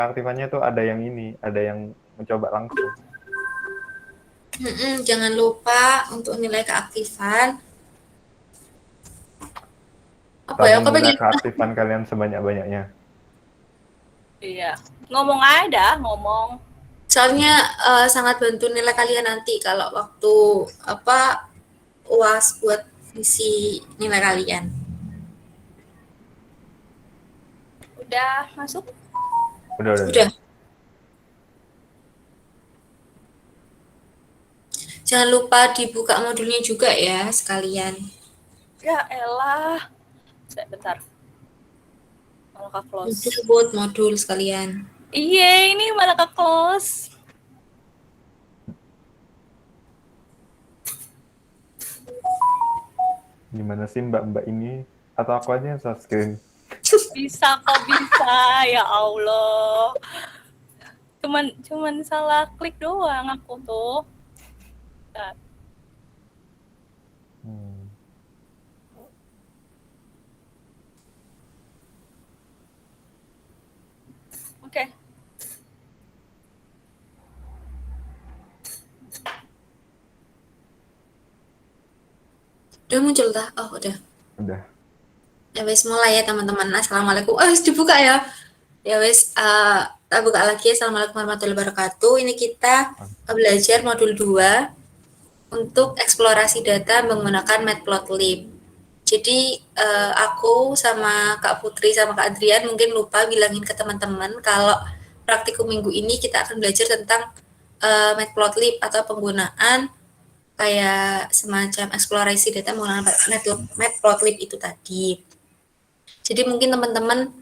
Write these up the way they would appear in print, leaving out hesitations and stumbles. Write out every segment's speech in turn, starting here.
keaktifannya tuh ada yang ini, ada yang mencoba langsung. Jangan lupa untuk nilai keaktifan. Apa ya? Selalu Aku nilai pengen keaktifan kalian sebanyak-banyaknya. Iya. Ngomong aja, ngomong. soalnya sangat bantu nilai kalian nanti kalau waktu apa UAS buat isi nilai kalian. Udah masuk? Udah. Udah. Jangan lupa dibuka modulnya juga ya sekalian. Ya elah. Bentar. Malah ke close. Modul buat modul sekalian. Iya, ini malah ke close. Gimana sih mbak-mbak ini? Atau aku aja yang share screen? Bisa kok bisa, ya Allah. Cuman salah klik doang aku tuh. Bentar. Oke. Udah muncul dah? Oh udah. Udah. Ya wes mulai ya teman-teman. Assalamualaikum. Oh wes dibuka ya. Ya wes kita buka lagi. Assalamualaikum warahmatullahi wabarakatuh. Ini kita belajar modul 2 untuk eksplorasi data menggunakan Matplotlib. Jadi aku sama Kak Putri sama Kak Adrian mungkin lupa bilangin ke teman-teman kalau praktikum minggu ini kita akan belajar tentang Matplotlib atau penggunaan kayak semacam eksplorasi data menggunakan Matplotlib itu tadi. Jadi mungkin teman-teman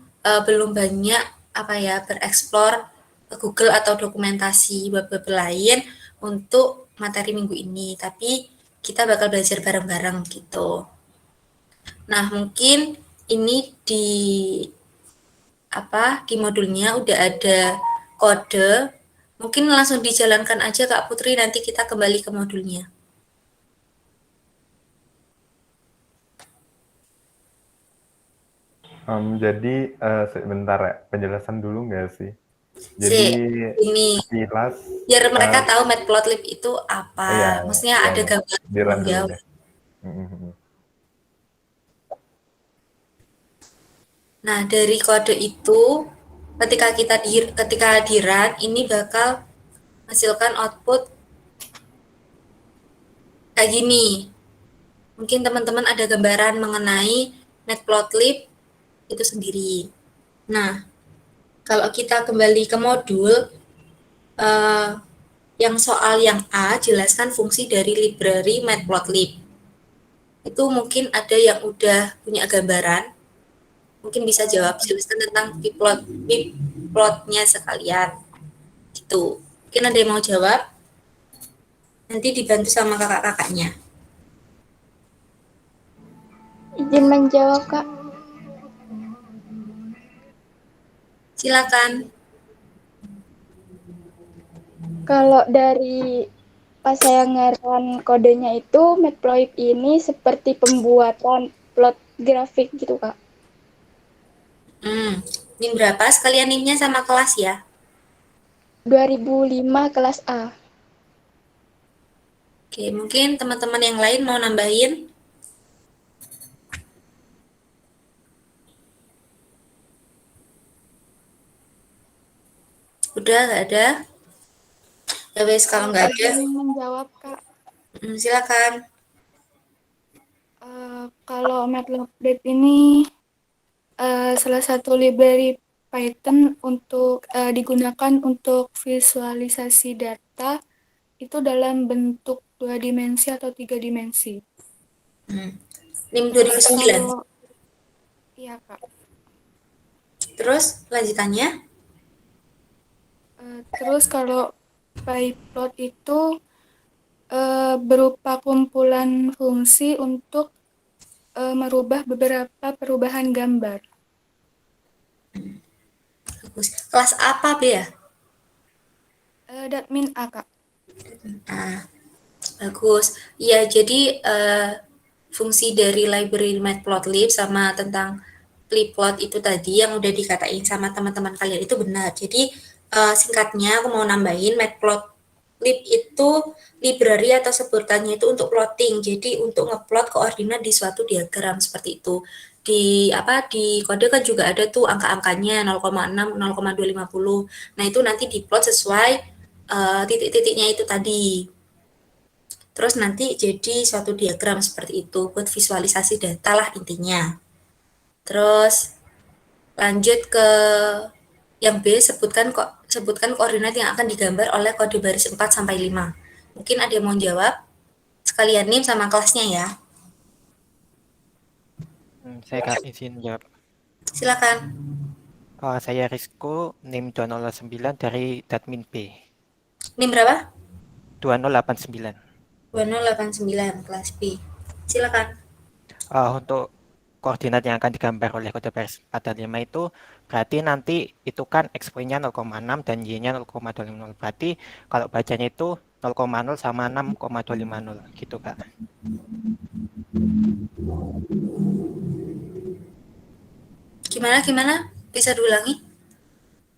belum banyak apa ya bereksplor Google atau dokumentasi web-web lain untuk materi minggu ini, tapi kita bakal belajar bareng-bareng gitu. Nah, mungkin ini di modulnya udah ada kode. Mungkin langsung dijalankan aja Kak Putri, nanti kita kembali ke modulnya. Jadi sebentar ya, penjelasan dulu nggak sih? Jadi Ini kilas biar mereka tahu Matplotlib itu apa. iya, Maksudnya iya, ada iya. gambar Dirun dulu jawab. deh. Mhm. Nah, dari kode itu ketika di run ini bakal menghasilkan output kayak gini. Mungkin teman-teman ada gambaran mengenai Matplotlib itu sendiri. Nah, kalau kita kembali ke modul yang soal yang A jelaskan fungsi dari library Matplotlib. Itu mungkin ada yang udah punya gambaran, mungkin bisa jawab, jelaskan tentang plotnya sekalian. Gitu. Mungkin ada yang mau jawab? Nanti dibantu sama kakak-kakaknya. Izin menjawab, Kak. Silakan. Kalau dari pas saya ngeran kodenya itu, Matplotlib ini seperti pembuatan plot grafik gitu, Kak. NIM berapa? Sekalian NIM-nya sama kelas ya. 2005 kelas A. Oke, mungkin teman-teman yang lain mau nambahin? Udah, nggak ada? Ya wes, kalau nggak ada, Izin menjawab, Kak. silakan. Kalau Matplotlib ini salah satu library Python untuk digunakan untuk visualisasi data itu dalam bentuk 2 dimensi atau 3 dimensi. NIM 2009. Iya, Kak. Terus lanjutannya? Terus kalau pyplot itu berupa kumpulan fungsi untuk merubah beberapa perubahan gambar. Bagus. Kelas apa, B ya? Datmin A, Kak. Nah, bagus. Ya, jadi fungsi dari library Matplotlib sama tentang plot itu tadi yang udah dikatain sama teman-teman kalian itu benar. Jadi singkatnya aku mau nambahin matplotlib itu library atau sebutannya itu untuk plotting. Jadi untuk ngeplot koordinat di suatu diagram seperti itu. Di kode kan juga ada tuh angka-angkanya 0,6, 0,250. Nah, itu nanti diplot sesuai titik-titiknya itu tadi. Terus nanti jadi suatu diagram seperti itu buat visualisasi data lah intinya. Terus lanjut ke yang B, sebutkan koordinat yang akan digambar oleh kode baris 4 sampai 5. Mungkin ada yang mau jawab? Sekalian NIM sama kelasnya ya. Saya Kak izin jawab. Silakan. Saya Rizko, NIM 209 dari Datmin B. NIM berapa? 2089. 2089 kelas B. Silakan. Untuk koordinat yang akan digambar oleh kode baris 4 dan 5 itu berarti nanti itu kan X point-nya 0,6 dan Y-nya 0,250. Berarti kalau bacanya itu 0,0 sama 6,250 gitu Kak. Gimana? Bisa diulangi?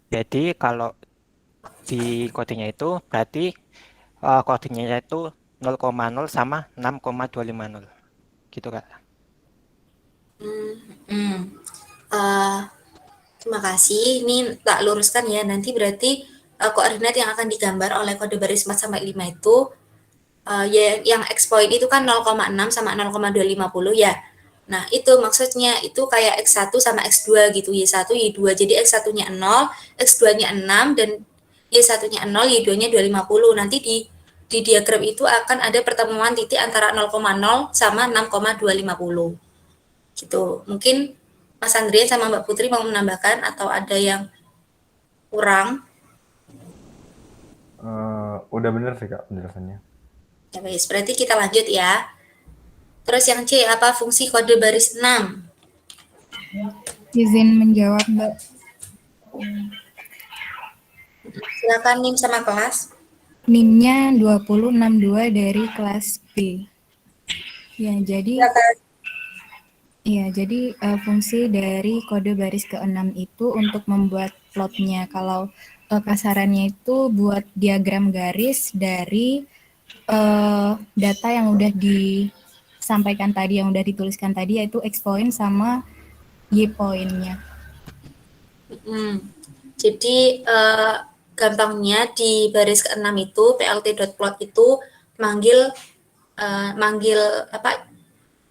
Jadi kalau di kodenya itu berarti koordinatnya itu 0,0 sama 6,250 gitu Kak. Terima kasih. Ini tak luruskan ya. Nanti berarti koordinat yang akan digambar oleh kode baris 4 sampai 5 itu yang X point itu kan 0,6 sama 0,250 ya. Nah, itu maksudnya itu kayak X1 sama X2 gitu, Y1, Y2. Jadi X1-nya 0, X2-nya 6 dan Y1-nya 0, Y2-nya 250. Nanti di diagram itu akan ada pertemuan titik antara 0,0 sama 6,250. Gitu. Mungkin Mas Andrian sama Mbak Putri mau menambahkan atau ada yang kurang? Udah bener sih Kak penjelasannya. Ya, guys, berarti kita lanjut ya. Terus yang C, apa fungsi kode baris 6? Izin menjawab, Mbak. Silakan NIM sama kelas. NIM-nya 2062 dari kelas B. Ya, jadi Silakan. fungsi dari kode baris ke-6 itu untuk membuat plotnya. Kalau kasarannya itu buat diagram garis dari data yang udah disampaikan tadi, yang udah dituliskan tadi, yaitu X point sama Y point-nya. Jadi gampangnya di baris ke-6 itu plt.plot itu manggil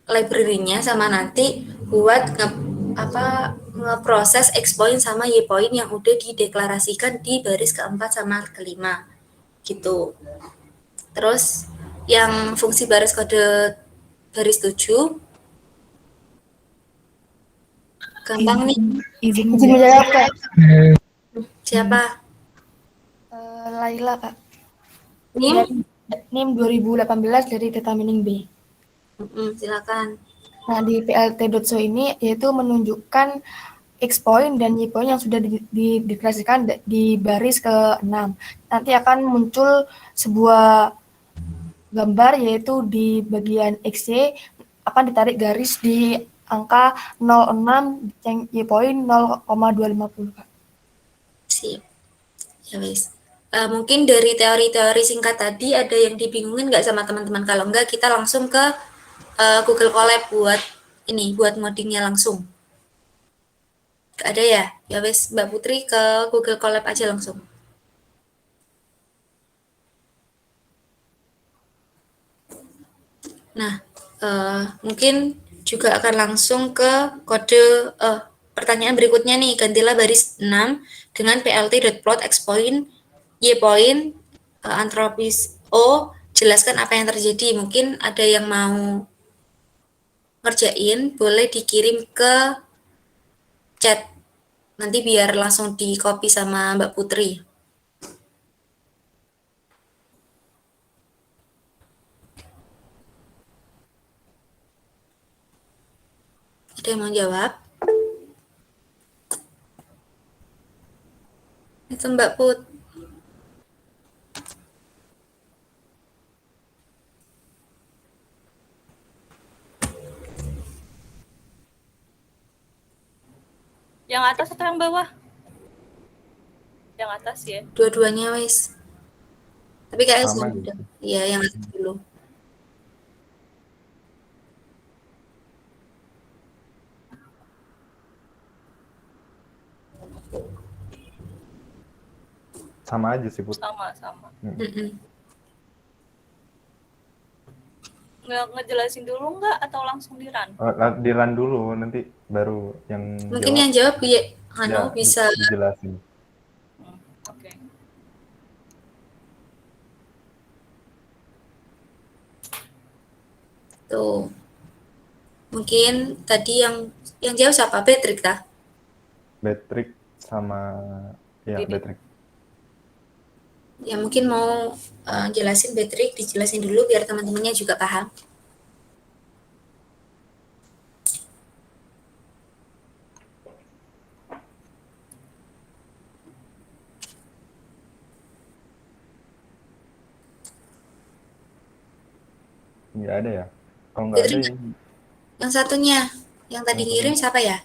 library-nya sama nanti buat ngeproses X point sama Y point yang udah dideklarasikan di baris ke-4 sama ke-5 gitu. Terus yang fungsi baris kode baris 7 gampang nih. Izin menjawab, Kak. Siapa? Laila, Kak. NIM? NIM 2018 dari data mining B. Silakan. Nah, di plt.show ini yaitu menunjukkan X point dan Y point yang sudah dideklarasikan di baris ke-6. Nanti akan muncul sebuah gambar yaitu di bagian XY akan ditarik garis di angka 06 yang Y point 0,250, Kak. Sip. Ya wis. Mungkin dari teori-teori singkat tadi ada yang dibingungin nggak sama teman-teman? Kalau enggak, kita langsung ke Google Colab buat ngodingnya langsung. Gak ada ya? Ya wis, Mbak Putri ke Google Colab aja langsung. Nah, mungkin juga akan langsung ke kode pertanyaan berikutnya nih. Gantilah baris 6 dengan plt.plot X point, Y point, antropis O, jelaskan apa yang terjadi. Mungkin ada yang mau ngerjain, boleh dikirim ke chat. Nanti biar langsung di copy sama Mbak Putri. Ada yang mau jawab? Itu Mbak Put. atas atau yang bawah? Yang atas ya. Dua-duanya wes. Tapi kayaknya Sama sudah. gitu. Iya, yang atas dulu. Sama aja sih, Put. Sama-sama. Mm-mm. Ngejelasin dulu nggak atau langsung di run? Di run dulu, nanti baru yang Mungkin jawab yang jawab ya, ya, bisa dijelasin. Oke. tuh. Mungkin tadi yang jawab siapa? Patrick tah? Patrick sama ya Didi. Patrick. Ya mungkin mau jelasin Patrick, dijelasin dulu biar teman-temannya juga paham. Nggak ada ya? Kalau nggak ada, Patrick, yang satunya, yang tadi ngirim siapa ya?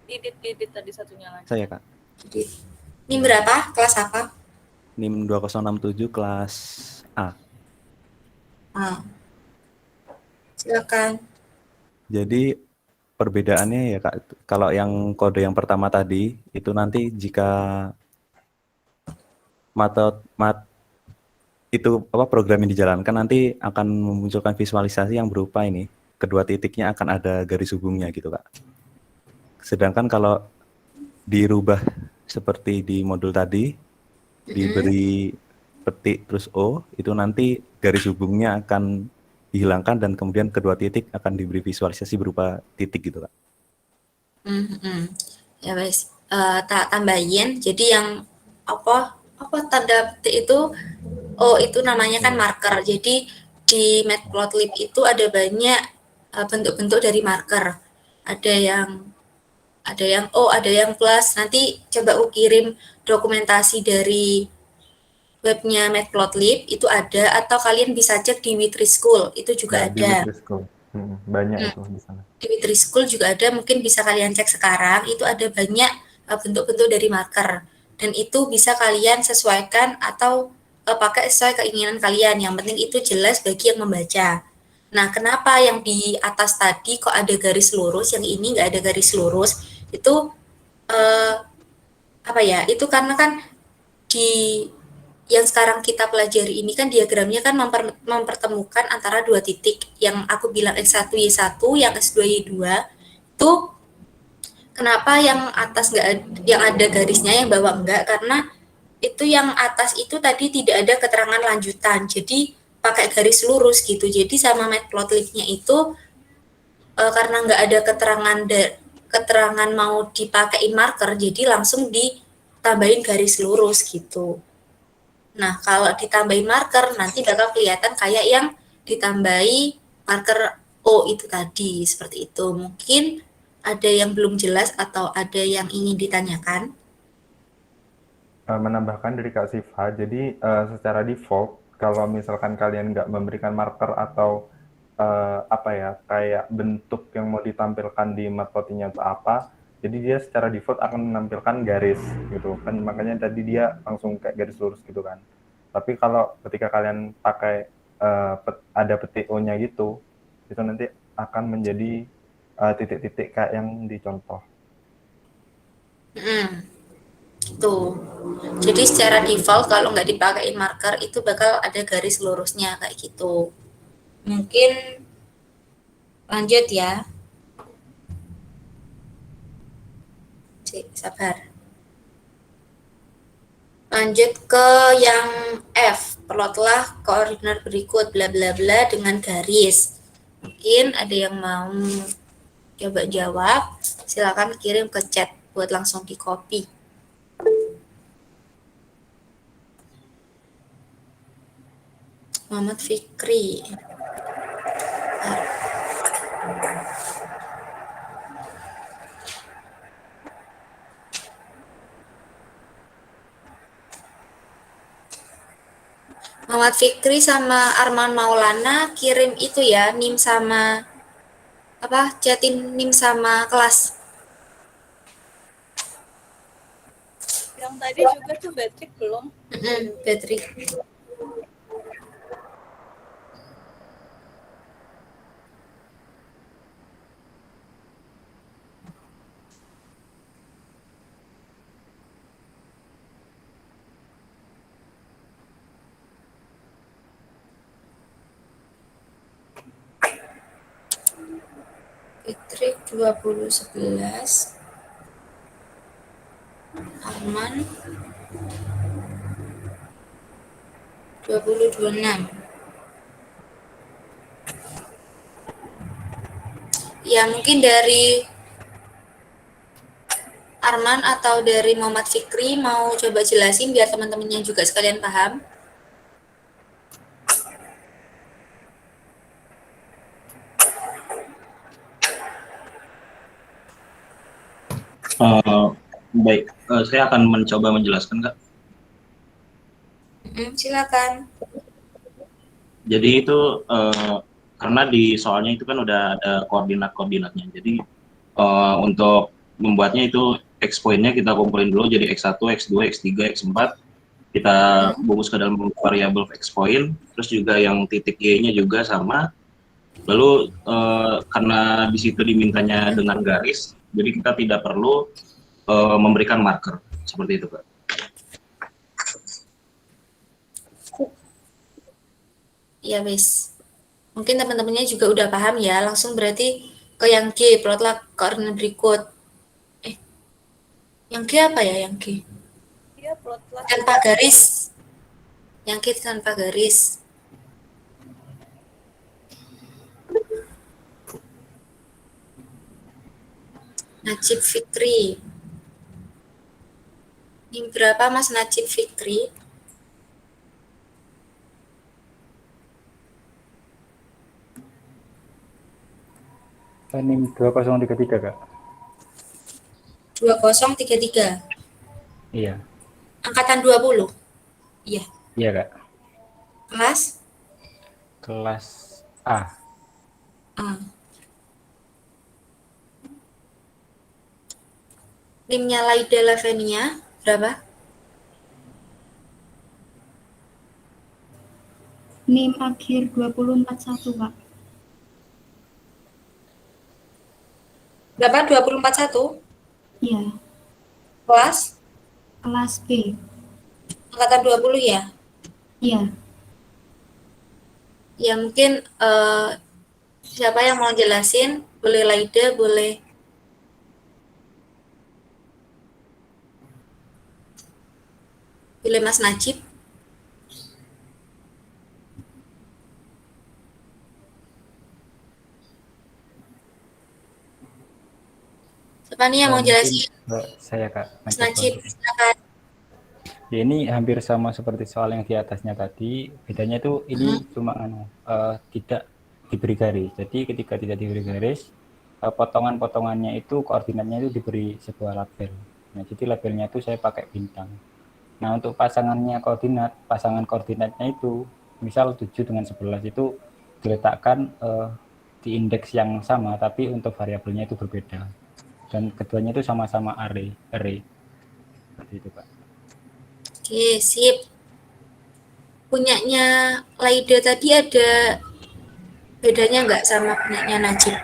Didit tadi satunya lagi. Saya, Kak. Ini berapa? Kelas apa? NIM 2067 kelas A. Ah. Silakan. Jadi perbedaannya ya, Kak, kalau yang kode yang pertama tadi itu nanti jika program yang dijalankan nanti akan memunculkan visualisasi yang berupa ini, kedua titiknya akan ada garis hubungnya gitu, Kak. Sedangkan kalau dirubah seperti di modul tadi, diberi petik terus O, itu nanti garis hubungnya akan dihilangkan dan kemudian kedua titik akan diberi visualisasi berupa titik gitu, Kak. Ya wes, tak tambahin. Jadi yang apa tanda petik itu, itu namanya kan marker. Jadi di Matplotlib itu ada banyak bentuk-bentuk dari marker. Ada yang O, ada yang plus. Nanti coba aku kirim dokumentasi dari webnya Matplotlib itu ada, atau kalian bisa cek di Witri School itu juga ya, di ada. Witri School. Banyak itu di sana. Di Witri School juga ada, mungkin bisa kalian cek sekarang, itu ada banyak bentuk-bentuk dari marker, dan itu bisa kalian sesuaikan atau pakai sesuai keinginan kalian, yang penting itu jelas bagi yang membaca. Nah, kenapa yang di atas tadi kok ada garis lurus, yang ini nggak ada garis lurus, itu itu karena kan di yang sekarang kita pelajari ini kan diagramnya kan mempertemukan antara dua titik, yang aku bilang X1 Y1, yang S2 Y2. Itu kenapa yang atas yang ada garisnya, yang bawah enggak, karena itu yang atas itu tadi tidak ada keterangan lanjutan, jadi pakai garis lurus gitu. Jadi sama Matplotlib-nya itu karena nggak ada keterangan mau dipakai marker, jadi langsung ditambahin garis lurus gitu. Nah, kalau ditambahin marker, nanti bakal kelihatan kayak yang ditambahi marker O itu tadi, seperti itu. Mungkin ada yang belum jelas atau ada yang ingin ditanyakan? Menambahkan dari Kak Siva, jadi secara default, kalau misalkan kalian nggak memberikan marker atau kayak bentuk yang mau ditampilkan di matplotlibnya itu apa, jadi dia secara default akan menampilkan garis gitu kan, makanya tadi dia langsung kayak garis lurus gitu kan. Tapi kalau ketika kalian pakai ada petik O-nya gitu, itu nanti akan menjadi titik-titik kayak yang dicontoh. Tuh. Jadi secara default kalau nggak dipakein marker itu bakal ada garis lurusnya kayak gitu. Mungkin lanjut ya. Cik, sabar. Lanjut ke yang F, perolehlah koordinat berikut bla bla bla dengan garis. Mungkin ada yang mau coba jawab, silakan kirim ke chat buat langsung di copy. Muhammad Fikri. Muhammad Fikri sama Arman Maulana kirim itu ya, NIM sama chatin NIM sama kelas. Yang tadi juga tuh Patrick belum. Patrick. Patrick 2011. Arman 2026. Ya mungkin dari Arman atau dari Muhammad Fikri mau coba jelasin biar teman-temannya juga sekalian paham. Baik, saya akan mencoba menjelaskan, Kak. Silakan. Jadi itu karena di soalnya itu kan udah ada koordinat-koordinatnya. Jadi untuk membuatnya itu X poinnya kita kumpulin dulu jadi X1, X2, X3, X4. Kita bungkus ke dalam variabel X point, terus juga yang titik Y-nya juga sama. Lalu karena di situ dimintanya dengan garis, jadi kita tidak perlu memberikan marker seperti itu, Kak. Ya wis. Mungkin teman-temannya juga udah paham ya. Langsung berarti ke yang G, plotlah koordinat berikut. Yang G apa ya yang G? Iya, plot lah. Tanpa garis. Yang G tanpa garis. Najib Fikri. Ini berapa Mas Najib Fikri? NIM 2033, Kak. 2033. Iya. Angkatan 20. Iya. Iya, Kak. Kelas? Kelas A. NIM-nya Laida Lavenia berapa? NIM akhir 2041, Pak. Berapa? 2041? Iya, Kelas? kelas B. Angkatan 20 ya? Iya, Ya mungkin siapa yang mau jelasin? Boleh Laida, boleh Mas Najib. Siapa nih yang mau jelasin? Saya, Kak. Mas Najib, silakan. Ya, ini hampir sama seperti soal yang di atasnya tadi. Bedanya itu ini cuma tidak diberi garis. Jadi ketika tidak diberi garis, potongan-potongannya itu koordinatnya itu diberi sebuah label. Nah, jadi labelnya itu saya pakai bintang. Nah, untuk pasangan koordinatnya itu misal 7 dengan 11 itu diletakkan di indeks yang sama, tapi untuk variabelnya itu berbeda. Dan keduanya itu sama-sama array. Seperti itu, Pak. Oke, sip. Punyanya Laida tadi ada bedanya nggak sama punyanya Najib?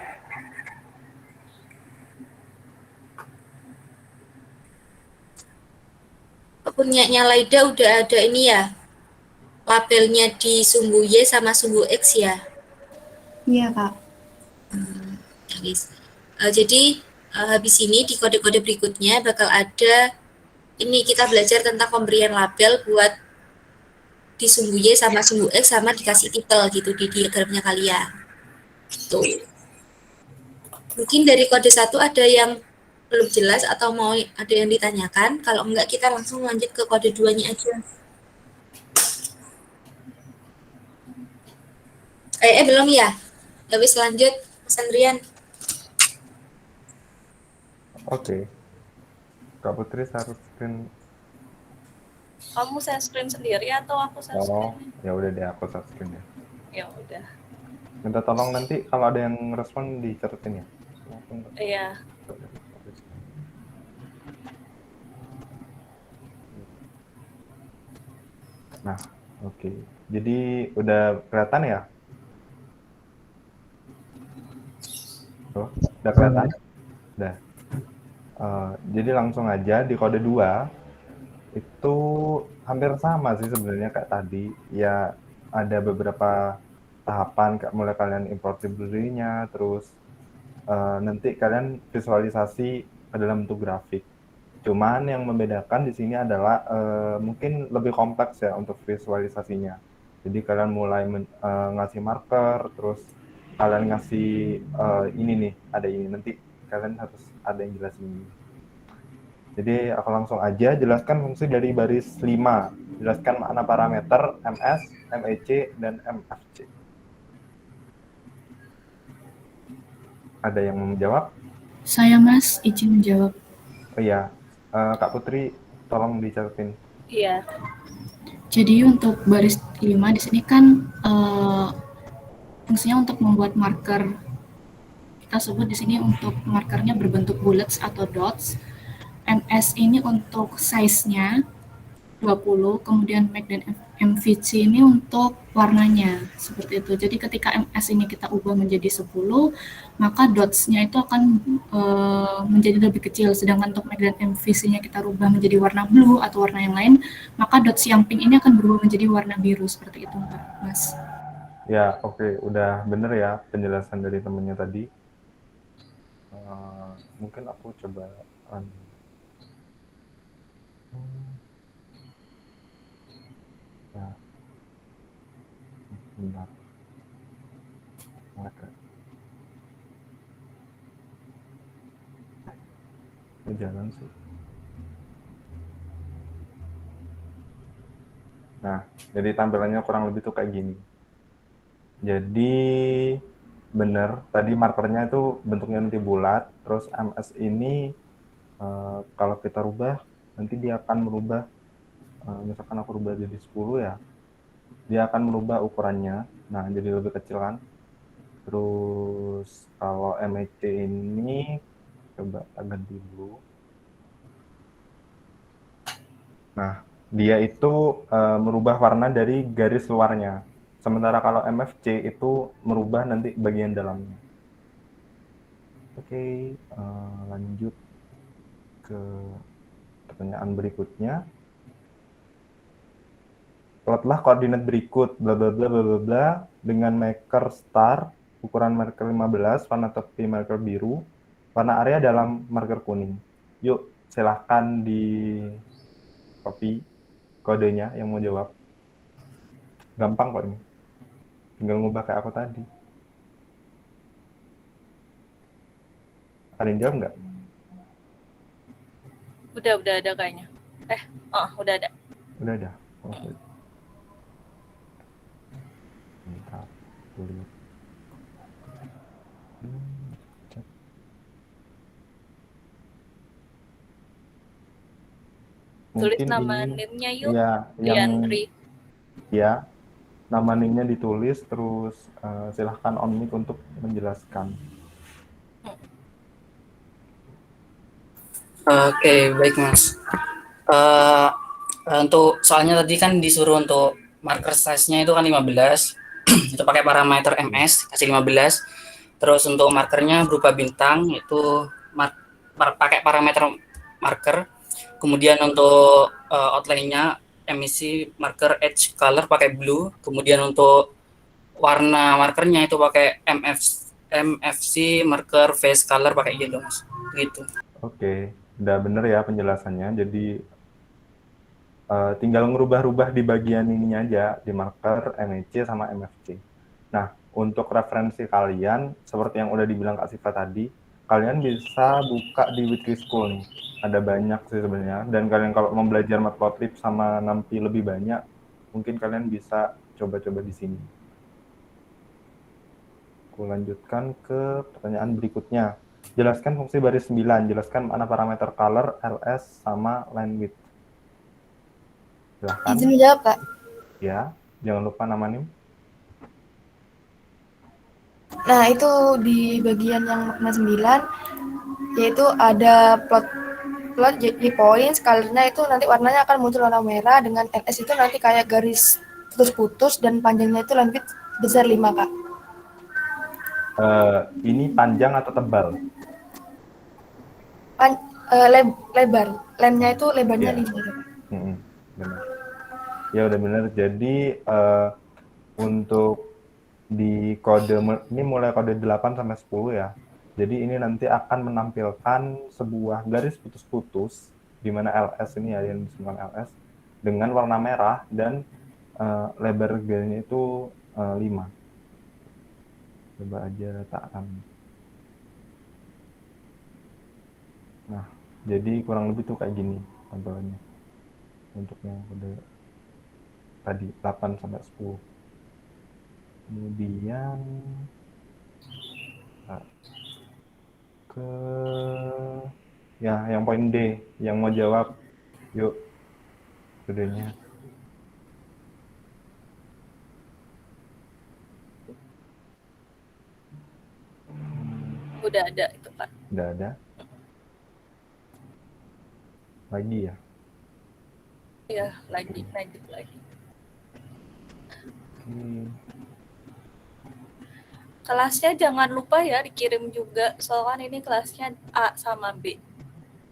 Punyanya Laida udah ada ini ya, labelnya di sumbu Y sama sumbu X ya? iya, Kak. Jadi habis ini di kode-kode berikutnya bakal ada ini kita belajar tentang pemberian label buat di sumbu Y sama sumbu X sama dikasih titel gitu di diagramnya kalian. Tuh. Mungkin dari kode 1 ada yang belum jelas atau mau ada yang ditanyakan. Kalau enggak kita langsung lanjut ke kode 2-nya aja. Belum ya? Habis lanjut Mas Andrian. Oke. Kak Putri share screen. Kamu share screen sendiri atau aku share Oh, screen? ya udah deh aku share screen ya. Ya udah. Minta tolong nanti kalau ada yang respon dicatetin ya. Iya. Nah, oke. Jadi udah kelihatan ya? Tuh, udah kelihatan? Udah. Jadi langsung aja di kode 2 itu hampir sama sih sebenarnya kayak tadi. Ya ada beberapa tahapan kayak mulai kalian import library-nya, terus nanti kalian visualisasi ke dalam bentuk grafik. Cuman yang membedakan di sini adalah mungkin lebih kompleks ya untuk visualisasinya. Jadi kalian mulai ngasih marker, terus kalian ngasih ini nih, ada ini. Nanti kalian harus ada yang jelasin ini. Jadi aku langsung aja jelaskan fungsi dari baris 5. Jelaskan makna parameter MS, MEC, dan MFC. Ada yang mau menjawab? Saya Mas, izin menjawab. Oh iya, Kak Putri tolong dicatain. Iya. Jadi untuk baris 5 di sini kan fungsinya untuk membuat marker. Kita sebut di sini untuk markernya berbentuk bullets atau dots. MS ini untuk size-nya 20, kemudian MAC dan MVC ini untuk warnanya, seperti itu. Jadi ketika MS ini kita ubah menjadi 10, maka dots-nya itu akan menjadi lebih kecil, sedangkan untuk MAC dan MVC-nya kita rubah menjadi warna blue atau warna yang lain, maka dots yang pink ini akan berubah menjadi warna biru, seperti itu, Mas. Ya, oke. Udah bener ya penjelasan dari temennya tadi. Mungkin aku coba ya, bentar. Oke. Ini jalan sih. Nah, jadi tampilannya kurang lebih tuh kayak gini. Jadi bener, tadi markernya itu bentuknya nanti bulat, terus MS ini kalau kita rubah, nanti dia akan merubah, misalkan aku rubah jadi 10 ya, dia akan merubah ukurannya, nah jadi lebih kecil kan. Terus kalau MEC ini, coba ganti dulu. Nah, dia itu merubah warna dari garis luarnya. Sementara kalau MFC itu merubah nanti bagian dalamnya. Oke, lanjut ke pertanyaan berikutnya. Plotlah koordinat berikut bla bla bla bla bla bla dengan marker star, ukuran marker 15, warna tepi marker biru, warna area dalam marker kuning. Yuk, silahkan di copy kodenya yang mau jawab. Gampang kok ini. Tinggal ngubah kayak aku tadi. Ada yang jawab nggak? Udah ada kayaknya. Udah ada. Udah ada. Oke. Bentar, dulu. Tulis Mungkin nama ini, NIM-nya yuk. ya, yang Diandri. ya, nama NIM-nya ditulis, terus silahkan on mic untuk menjelaskan. Oke, baik Mas. Untuk soalnya tadi kan disuruh untuk marker size-nya itu kan 15. Itu pakai parameter MS, kasih 15. Terus untuk markernya berupa bintang, itu pakai parameter marker. Kemudian untuk outline-nya emisi marker edge color pakai blue. Kemudian untuk warna markernya itu pakai MFC marker face color pakai yellow, Mas. Begitu. Oke, udah bener ya penjelasannya. Jadi tinggal ngerubah-rubah di bagian ininya aja, di marker, MEC, sama MFC. Nah, untuk referensi kalian, seperti yang udah dibilang Kak Siva tadi, kalian bisa buka di Wiki School nih. Ada banyak sih sebenarnya. Dan kalian kalau mau belajar Matplotlib sama NumPy lebih banyak, mungkin kalian bisa coba-coba di sini. Aku lanjutkan ke pertanyaan berikutnya. Jelaskan fungsi baris 9. Jelaskan mana parameter color, LS, sama line width. Silahkan. Izin menjawab, Kak. Ya, jangan lupa nama NIM. Nah, itu di bagian yang makna 9, yaitu ada plot plot Y-point, scalarnya itu nanti warnanya akan muncul warna merah, dengan LS itu nanti kayak garis putus-putus dan panjangnya itu lebih besar 5, Kak. Ini panjang atau tebal? Lebar. Lemnya itu lebarnya Iya. 5. Benar. Ya udah benar. Jadi untuk di kode ini mulai kode 8 sampai 10 ya. Jadi ini nanti akan menampilkan sebuah garis putus-putus di mana LS ini ya, yang disebutkan LS dengan warna merah dan lebar garisnya itu 5. Coba aja letakkan. Nah, jadi kurang lebih tuh kayak gini tampilannya untuk yang kode tadi 8 sampai 10. Kemudian ke ya yang poin D, yang mau jawab, yuk kodenya. Udah ada itu, Pak. Udah ada. Lagi ya? Iya, lagi. Kelasnya jangan lupa ya dikirim juga, soalnya kan ini kelasnya A sama B.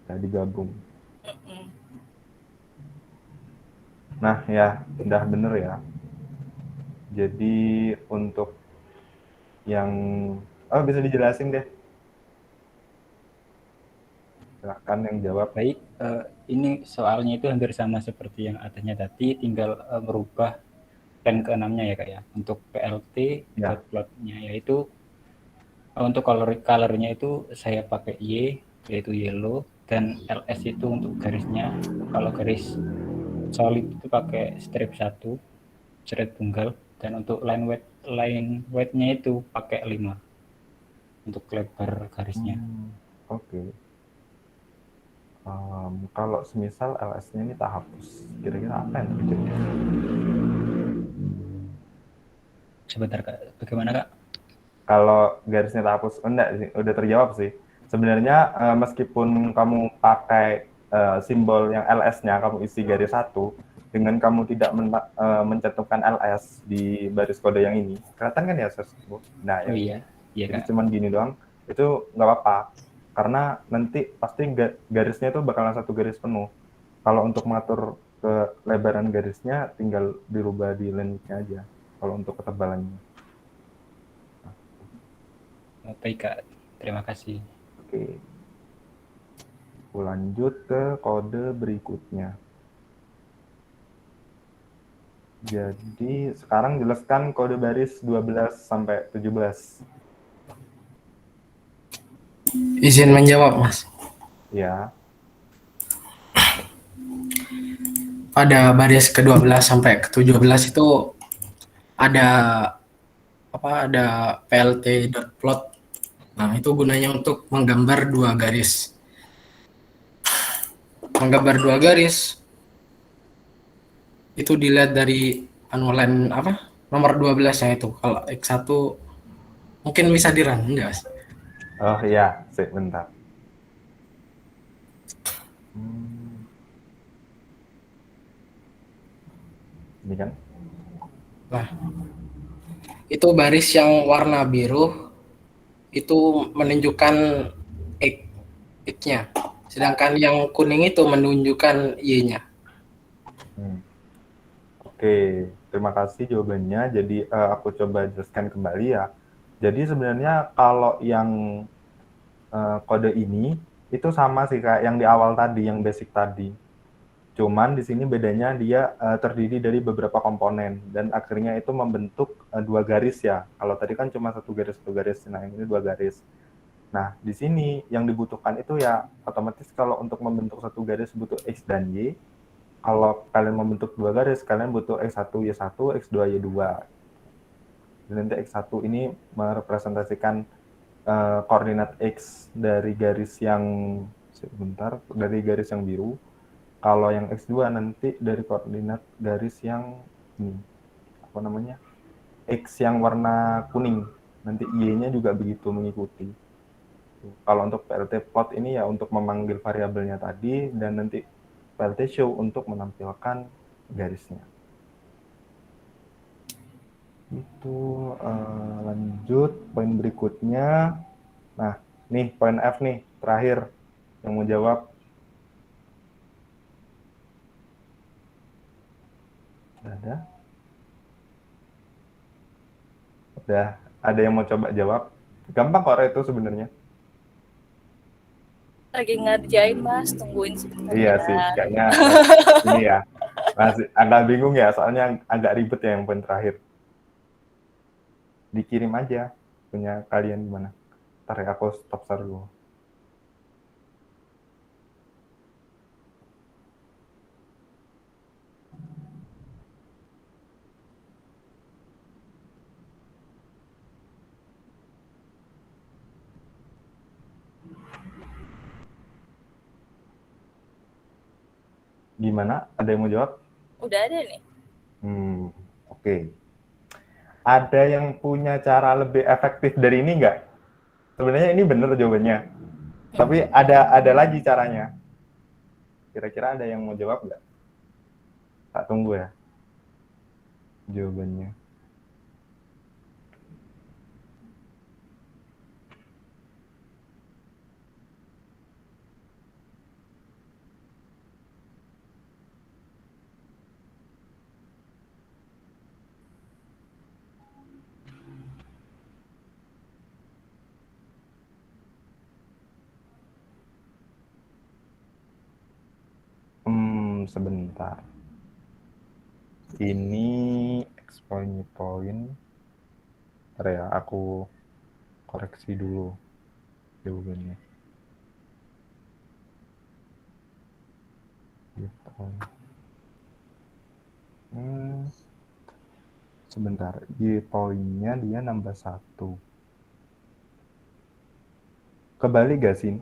Udah digabung. Nah ya, udah bener ya. Jadi untuk yang bisa dijelasin deh. Silahkan yang jawab. Baik, ini soalnya itu hampir sama seperti yang atasnya tadi, tinggal merubah pen ke-6-nya ya Kak ya. Untuk PLT Ya. plotnya yaitu untuk colornya itu saya pakai Y, yaitu yellow, dan LS itu untuk garisnya. Kalau garis solid itu pakai strip 1, strip tunggal, dan untuk line weight-nya itu pakai 5 untuk lebar garisnya. Oke. Kalau semisal LS-nya ini tak hapus, kira-kira apa yang terjadi? Sebentar Kak, bagaimana Kak? Kalau garisnya tak hapus, enggak sih, udah terjawab sih. Sebenarnya meskipun kamu pakai simbol yang LS-nya, kamu isi garis 1, dengan kamu tidak mencantumkan LS di baris kode yang ini, kelihatan kan ya, Sos? Nah, Oh iya, jadi Kak. cuman gini doang, itu nggak apa-apa. Karena nanti pasti garisnya itu bakalan satu garis penuh. Kalau untuk mengatur kelebaran garisnya, tinggal dirubah di line-nya aja. Kalau untuk ketebalannya. Baik Kak, terima kasih. Oke. Aku lanjut ke kode berikutnya. Jadi sekarang jelaskan kode baris 12 sampai 17. Izin menjawab, Mas. Ya. Pada baris ke-12 sampai ke-17 itu ada plt.plot. Nah, itu gunanya untuk menggambar dua garis. Menggambar dua garis itu dilihat dari line nomor 12-nya itu. Kalau X1 mungkin bisa di-run, enggak, Mas? Oh iya, bentar. Ini kan? Nah, itu baris yang warna biru itu menunjukkan X-nya. Sedangkan yang kuning itu menunjukkan Y-nya. Oke, terima kasih jawabannya. Jadi aku coba jelaskan kembali ya. Jadi sebenarnya kalau yang kode ini itu sama sih kayak yang di awal tadi, yang basic tadi. Cuman di sini bedanya dia terdiri dari beberapa komponen dan akhirnya itu membentuk dua garis ya. Kalau tadi kan cuma satu garis. Nah, ini dua garis. Nah, di sini yang dibutuhkan itu ya otomatis kalau untuk membentuk satu garis butuh X dan Y. Kalau kalian membentuk dua garis, kalian butuh X1, Y1, X2, Y2. Dan nanti X1 ini merepresentasikan koordinat X dari garis yang biru. Kalau yang X2 nanti dari koordinat garis yang ini, X yang warna kuning. Nanti Y-nya juga begitu mengikuti. Gitu. Kalau untuk PLT plot ini ya untuk memanggil variabelnya tadi, dan nanti PLT show untuk menampilkan garisnya. Itu lanjut poin berikutnya. Nah, nih poin F nih, terakhir yang mau jawab. Ada? Udah, ada yang mau coba jawab? Gampang kok itu sebenarnya. Lagi ngerjain Mas, tungguin sebentar Iya ya. sih, kayaknya ini ya. Masih agak bingung ya, soalnya agak ribet ya yang poin terakhir. Dikirim aja punya kalian gimana. Ntar ya aku stop share dulu. Gimana? Ada yang mau jawab? Udah ada nih. Oke. Ada yang punya cara lebih efektif dari ini nggak? Sebenarnya ini bener jawabannya. Tapi ada lagi caranya. Kira-kira ada yang mau jawab nggak? Tak tunggu ya jawabannya. Sebentar. Ini exploit point. Bentar ya, aku koreksi dulu jawabannya. Sebentar, di poinnya dia nambah 1. Kebalik gak sih?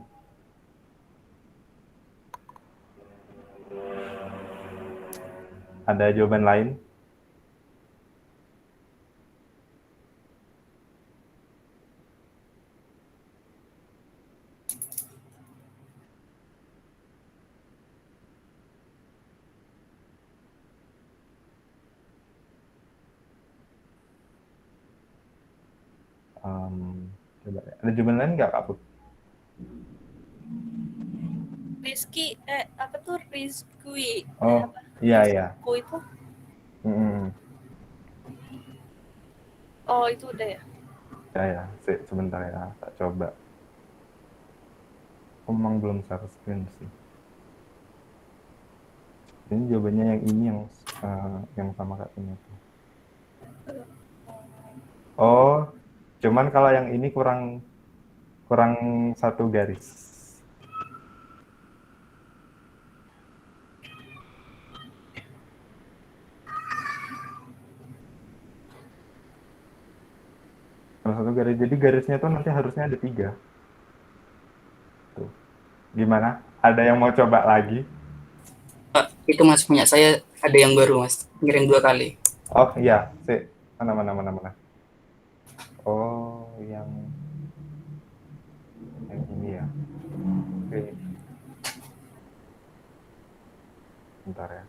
Ada jawaban lain? Coba ya. Ada jawaban lain nggak, Kak Put? Rizky, apa tuh Rizky? Oh, iya iya. Rizku itu? Oh, itu udah ya? Ya, sebentar ya, tak coba. Aku memang belum share screen sih. Ini jawabannya yang ini yang sama Kak ini tuh. Oh, cuman kalau yang ini kurang 1 garis. Kurang 1 garis. Jadi garisnya tuh nanti harusnya ada 3. Tuh. Gimana? Ada yang mau coba lagi? Itu Mas punya saya ada yang baru Mas, ngirim 2 kali. Oh iya, mana. Oh, yang ini ya. Oke. Bentar ya.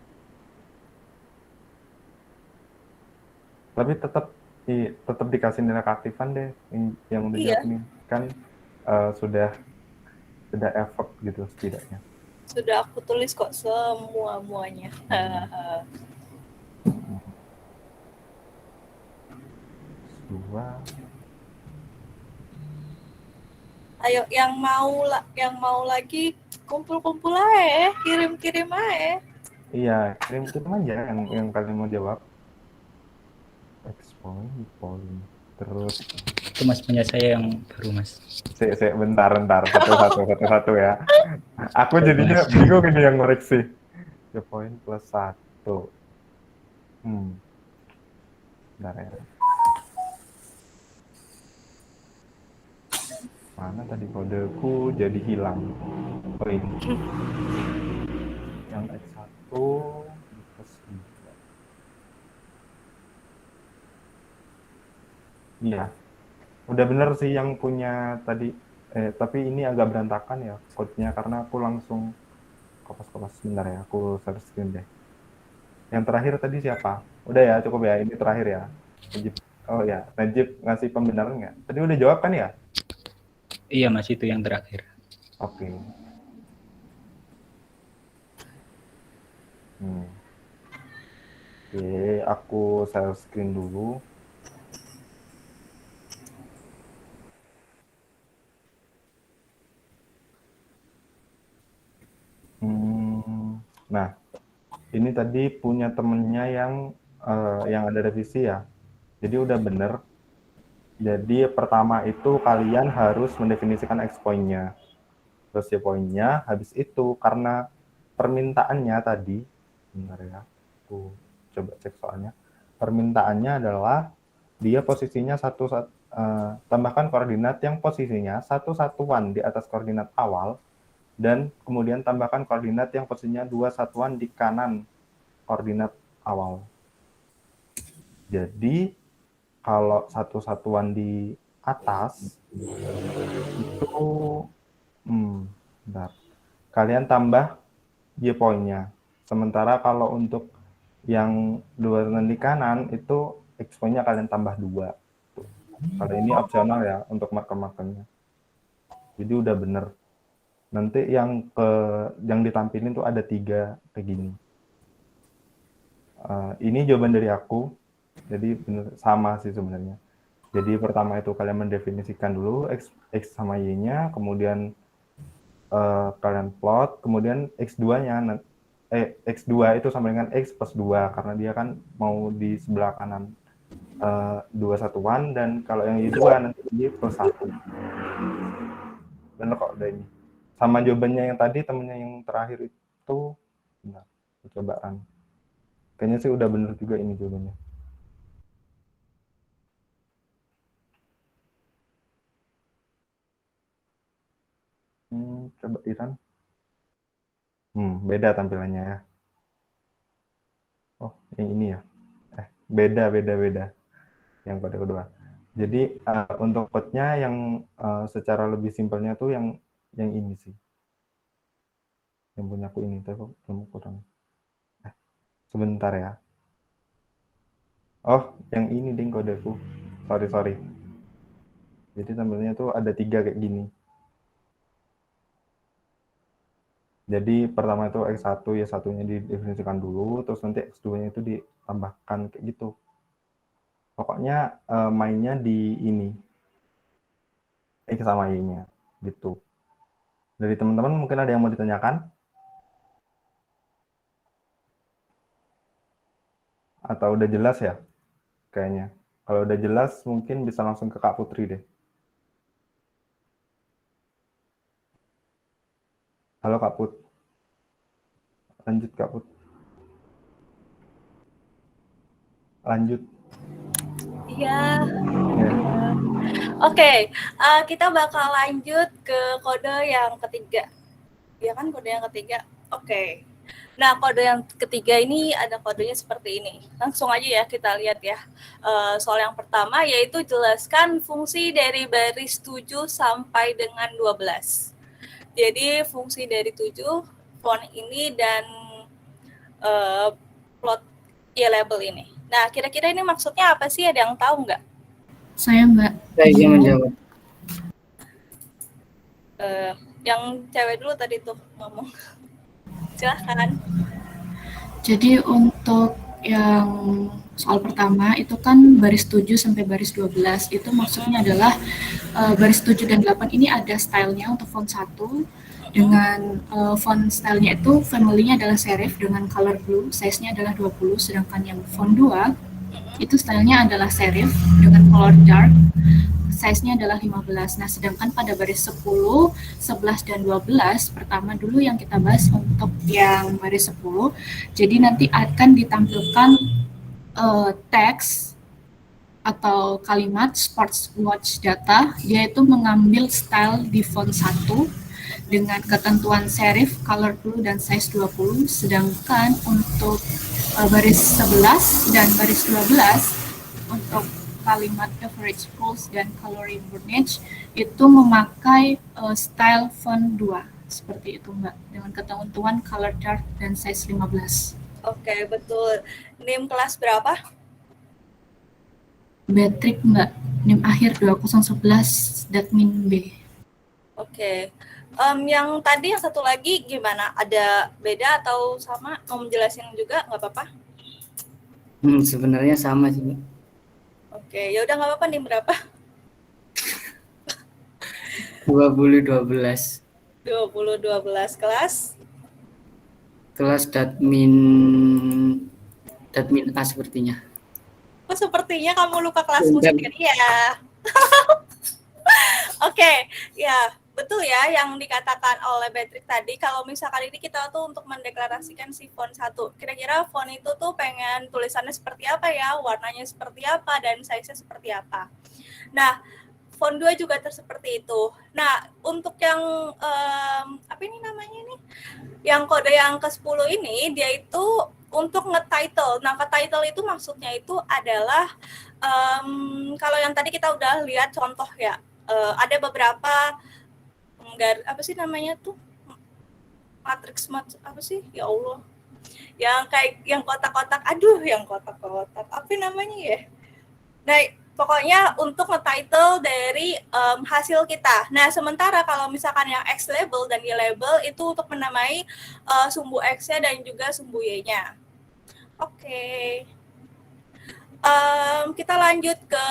Tapi tetap dikasih nilai keaktifan deh yang udah jawab nih. Kan sudah effort gitu setidaknya. Sudah aku tulis kok semua-muanya. Ayo yang mau lagi kumpul-kumpul aja, kirim-kirim aja. Iya, kirim aja yang kalian mau jawab. Point. Terus Itu Mas punya saya yang baru Mas. Bentar. Satu ya. Aku jadinya bingung ini yang ngoreksi. Ya poin plus 1. Bentar ya. Mana tadi kodeku jadi hilang. Poin. Yang X1 plus 3. Iya. Udah bener sih yang punya tadi Tapi ini agak berantakan ya code-nya karena aku langsung kopas-kopas. Sebentar ya, aku share screen deh. Yang terakhir tadi siapa? Udah ya, cukup ya. Ini terakhir ya. Najib. Oh ya, Najib ngasih pembenaran nggak? Tadi udah jawab kan ya? Iya Mas, itu yang terakhir. Oke. Oke, aku share screen dulu. Nah, ini tadi punya temennya yang ada revisi ya. Jadi udah bener. Jadi pertama itu kalian harus mendefinisikan X-point-nya. Terus Y-point-nya, habis itu karena permintaannya tadi, bentar ya, aku coba cek soalnya. Permintaannya adalah dia posisinya tambahkan koordinat yang posisinya 1 satuan di atas koordinat awal, dan kemudian tambahkan koordinat yang posisinya 2 satuan di kanan koordinat awal. Jadi kalau 1 satuan di atas itu bentar, kalian tambah Y-point-nya. Sementara kalau untuk yang 2 satuan di kanan itu X-point-nya kalian tambah 2. Kalau ini opsional ya untuk marker-markernya. Jadi udah bener. Nanti yang ditampilin tuh ada 3 kayak gini. Ini jawaban dari aku. Jadi bener, sama sih sebenarnya. Jadi pertama itu kalian mendefinisikan dulu X sama Y-nya, kemudian kalian plot, kemudian X2-nya X2 itu sama dengan X plus 2 karena dia kan mau di sebelah kanan 2 satuan, dan kalau yang Y2 nanti Y plus 1. Bener kok udah ini. Sama jawabannya yang tadi, temennya yang terakhir itu, nah, percobaan. Kayaknya sih udah bener juga ini jawabannya. Coba Iran. Beda tampilannya ya. Oh, yang ini ya. Beda. Yang kode kedua. Jadi untuk code-nya yang secara lebih simpelnya tuh yang ini sih. Yang punya aku ini, tapi belum kurang. Sebentar ya. Oh, yang ini ding kodeku. Sorry. Jadi tampilnya tuh ada 3 kayak gini. Jadi pertama itu X1, Y1-nya didefinisikan dulu, terus nanti X2-nya itu ditambahkan kayak gitu. Pokoknya mainnya di ini. X sama Y-nya gitu. Dari teman-teman mungkin ada yang mau ditanyakan? Atau udah jelas ya? Kayaknya. Kalau udah jelas mungkin bisa langsung ke Kak Putri deh. Halo Kak Put. Lanjut Kak Put. Lanjut. Iya. Oke, kita bakal lanjut ke kode yang ketiga. Ya kan kode yang ketiga? Oke. Nah, kode yang ketiga ini ada kodenya seperti ini. Langsung aja ya kita lihat ya. Soal yang pertama yaitu jelaskan fungsi dari baris 7 sampai dengan 12. Jadi fungsi dari 7, font ini, dan plot label ini. Nah, kira-kira ini maksudnya apa sih? Ada yang tahu nggak? Saya Mbak. Saya ingin menjawab. Yang cewek dulu tadi tuh ngomong. Silahkan. Jadi untuk yang soal pertama itu kan baris 7 sampai baris 12 itu maksudnya adalah baris 7 dan 8 ini ada stylenya untuk font 1 dengan font stylenya itu family-nya adalah serif dengan color blue, size-nya adalah 20, sedangkan yang font 2 itu stylenya adalah serif dengan color dark, size-nya adalah 15. Nah, sedangkan pada baris 10, 11, dan 12, pertama dulu yang kita bahas untuk yang baris 10, jadi nanti akan ditampilkan teks atau kalimat sports watch data, yaitu mengambil style di font 1 dengan ketentuan serif, color blue, dan size 20, sedangkan untuk baris 11 dan baris 12 untuk kalimat average pulse dan calorie burnage itu memakai style font 2 seperti itu Mbak, dengan ketentuan color chart dan size 15. Oke, betul. NIM kelas berapa? Betrik Mbak, NIM akhir 2011 Datmin B. Oke. Yang tadi yang satu lagi gimana? Ada beda atau sama? Mau menjelasin juga nggak apa-apa? Sebenarnya sama sih, Mbak. Oke, ya udah nggak apa-apa. NIM berapa? 2012. 2012 kelas. Kelas Datmin A sepertinya. Oh, sepertinya kamu lupa kelasmu sendiri ya. Oke, ya betul ya yang dikatakan oleh Patrick tadi. Kalau misalkan ini kita tuh untuk mendeklarasikan si font 1. Kira-kira font itu tuh pengen tulisannya seperti apa ya, warnanya seperti apa, dan size-nya seperti apa. Nah, font 2 juga seperti itu. Nah, untuk yang apa ini namanya ini? Yang kode yang ke-10 ini dia itu untuk nge-title. Nah, ke-title itu maksudnya itu adalah kalau yang tadi kita udah lihat contoh ya. Ada beberapa apa sih namanya tuh? Matriks apa sih? Ya Allah. Yang kayak yang kotak-kotak. Aduh, yang kotak-kotak. Apa namanya ya? Nah, pokoknya untuk nge-title dari hasil kita. Nah, sementara kalau misalkan yang X label dan Y label itu untuk menamai sumbu X-nya dan juga sumbu Y-nya. Oke. Kita lanjut ke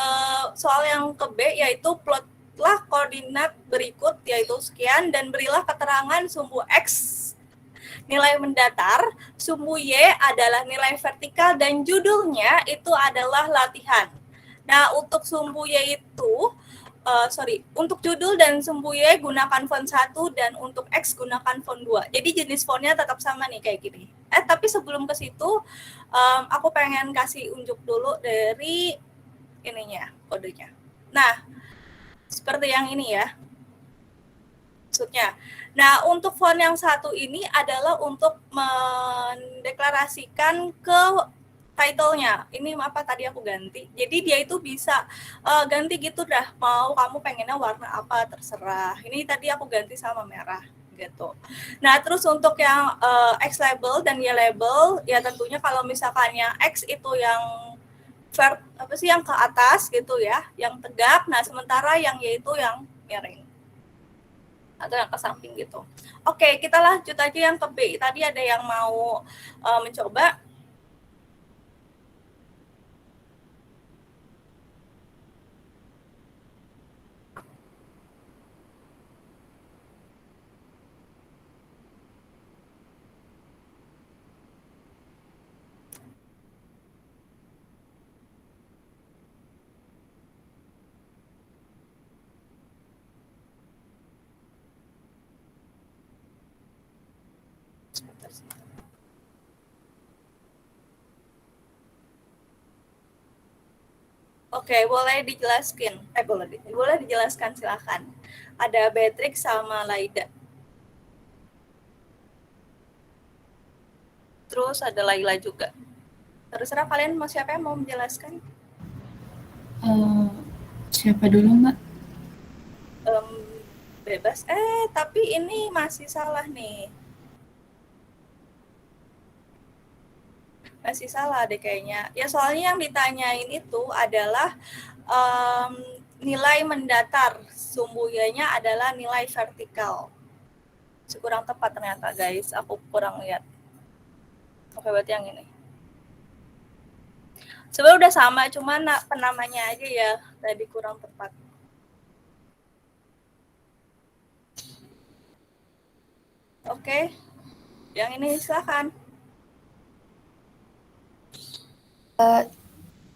soal yang ke B, yaitu plotlah koordinat berikut, yaitu sekian, dan berilah keterangan sumbu X nilai mendatar, sumbu Y adalah nilai vertikal, dan judulnya itu adalah latihan. Nah, untuk sumbu Y itu, untuk judul dan sumbu Y gunakan font 1 dan untuk X gunakan font 2. Jadi jenis fontnya tetap sama nih kayak gini. Tapi sebelum ke situ, aku pengen kasih unjuk dulu dari ininya, kodenya. Nah, seperti yang ini ya. Maksudnya. Nah, untuk font yang satu ini adalah untuk mendeklarasikan ke title-nya. Ini apa tadi aku ganti. Jadi dia itu bisa ganti gitu dah. Mau kamu pengennya warna apa terserah. Ini tadi aku ganti sama merah gitu. Nah, terus untuk yang X label dan Y label, ya tentunya kalau misalkan yang X itu yang yang ke atas gitu ya, yang tegak. Nah, sementara yang Y itu yang miring atau yang ke samping gitu. Oke, kita lanjut aja yang ke B. Tadi ada yang mau mencoba. Oke, boleh dijelaskan. Boleh dijelaskan, silakan. Ada Beatrix sama Laida. Terus ada Laila juga. Terserah kalian mau siapa yang mau menjelaskan? Siapa dulu, Mbak? Bebas. Tapi ini masih salah nih. Masih salah deh kayaknya. Ya soalnya yang ditanyain itu adalah nilai mendatar. Sumbu Y-nya adalah nilai vertikal. Kurang tepat ternyata guys. Aku kurang lihat. Oke, berarti yang ini. Sebenarnya udah sama, cuman penamanya aja ya tadi kurang tepat. Oke. Yang ini silakan.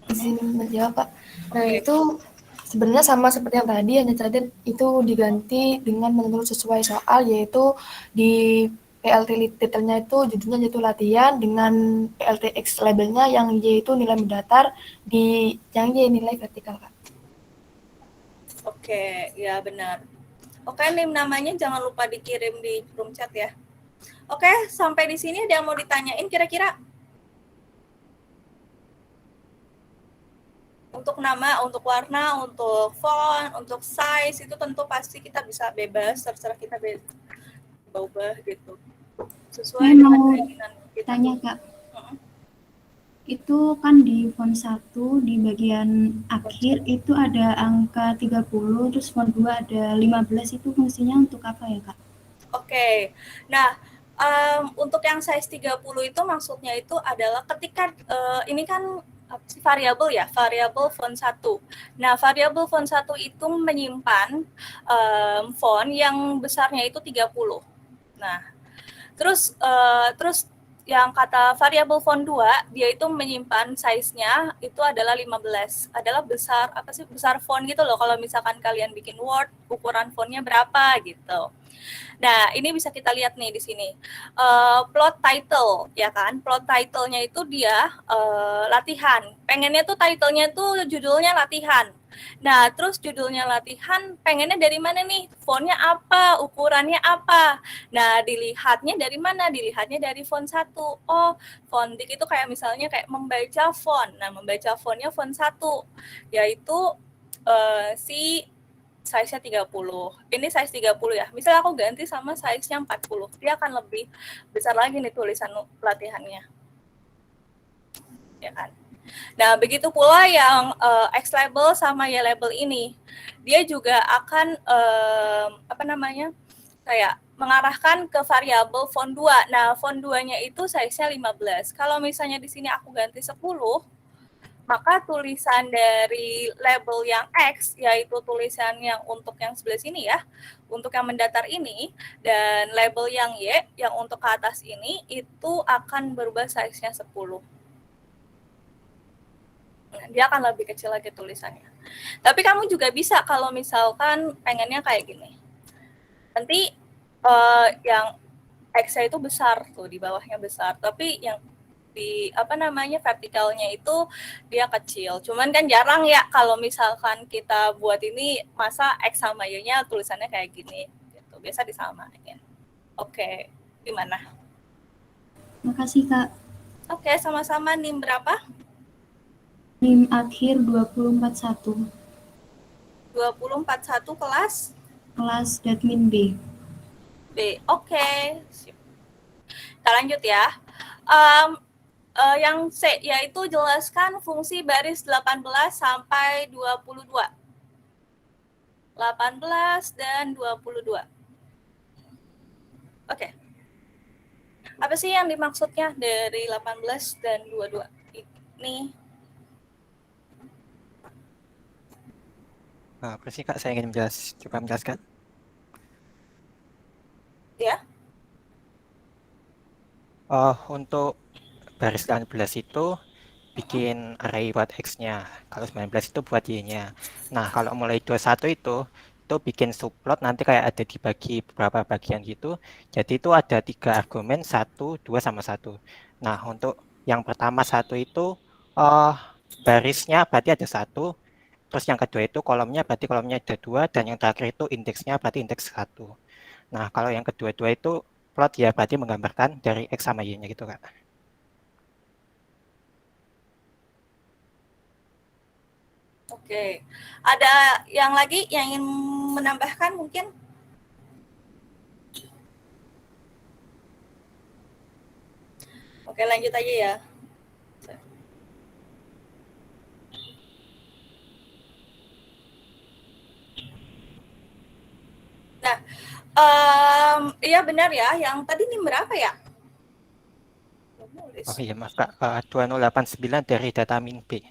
Izin menjawab, Pak. Nah, itu sebenarnya sama seperti yang tadi, hanya tadi itu diganti dengan menurut sesuai soal, yaitu di PLT titelnya itu judulnya yaitu latihan, dengan PLT X labelnya yang Y itu nilai mendatar, di yang Y nilai vertikal, Pak. Oke, ya benar. Oke, NIM namanya jangan lupa dikirim di room chat ya. Oke, sampai di sini ada yang mau ditanyain kira-kira? Untuk nama, untuk warna, untuk font, untuk size itu tentu pasti kita bisa bebas, terserah kita ubah gitu. Sesuai Saya dengan mau keinginan kita. tanya Kak, itu kan di font 1 di bagian akhir itu ada angka 30, terus font 2 ada 15, itu fungsinya untuk apa ya Kak? Oke. Nah, untuk yang size 30 itu maksudnya itu adalah ketika ini kan variabel ya, variabel font 1. Nah, variabel font 1 itu menyimpan font yang besarnya itu 30. Nah, terus yang kata variabel font 2, dia itu menyimpan size-nya itu adalah 15. Adalah besar, apa sih, besar font gitu loh. Kalau misalkan kalian bikin Word, ukuran fontnya berapa gitu. Nah, ini bisa kita lihat nih di sini. Plot title, ya kan? Plot title-nya itu dia latihan. Pengennya tuh title-nya tuh judulnya latihan. Nah, terus judulnya latihan, pengennya dari mana nih? Fontnya apa? Ukurannya apa? Nah, dilihatnya dari mana? Dilihatnya dari font 1. Oh, font dik itu kayak misalnya kayak membaca font. Nah, membaca fontnya font 1, yaitu si size-nya 30. Ini size 30 ya. Misal aku ganti sama size-nya 40. Dia akan lebih besar lagi nih tulisan latihannya. Ya kan? Nah, begitu pula yang X label sama Y label ini. Dia juga akan kayak mengarahkan ke variabel font 2. Nah, font 2-nya itu size-nya 15. Kalau misalnya di sini aku ganti 10, maka tulisan dari label yang X, yaitu tulisan yang untuk yang sebelah sini ya, untuk yang mendatar ini, dan label yang Y, yang untuk ke atas ini, itu akan berubah size-nya 10. Nah, dia akan lebih kecil lagi tulisannya. Tapi kamu juga bisa kalau misalkan pengennya kayak gini. Nanti yang X-nya itu besar tuh, di bawahnya besar, tapi yang di vertikalnya itu dia kecil. Cuman kan jarang ya kalau misalkan kita buat ini, masa X sama Y-nya tulisannya kayak gini gitu. Biasa disamain. Oke, gimana? Makasih Kak. Oke, sama-sama. NIM berapa? NIM akhir 241. 241 kelas? Kelas Dadmin B. B. Oke. Sip. Kita lanjut ya. Yang C, yaitu jelaskan fungsi baris 18 sampai 22. 18 dan 22. Oke. Apa sih yang dimaksudnya dari 18 dan 22? Ini. Apa sih Kak, saya ingin coba menjelaskan. Ya. Untuk baris 18 itu bikin array buat X-nya. Kalau 19 itu buat Y-nya. Nah, kalau mulai 21 itu bikin subplot, nanti kayak ada dibagi beberapa bagian gitu. Jadi itu ada 3 argumen, 1, 2, sama 1. Nah, untuk yang pertama 1 itu barisnya berarti ada 1. Terus yang kedua itu kolomnya berarti kolomnya ada 2. Dan yang terakhir itu indeksnya berarti indeks 1. Nah, kalau yang kedua-dua itu plot ya berarti menggambarkan dari X sama Y-nya gitu Kak. Oke. Ada yang lagi yang ingin menambahkan mungkin? Oke, lanjut aja ya. Nah, iya benar ya. Yang tadi NIM berapa ya? Oh iya maaf Kak, 2089 dari data min B.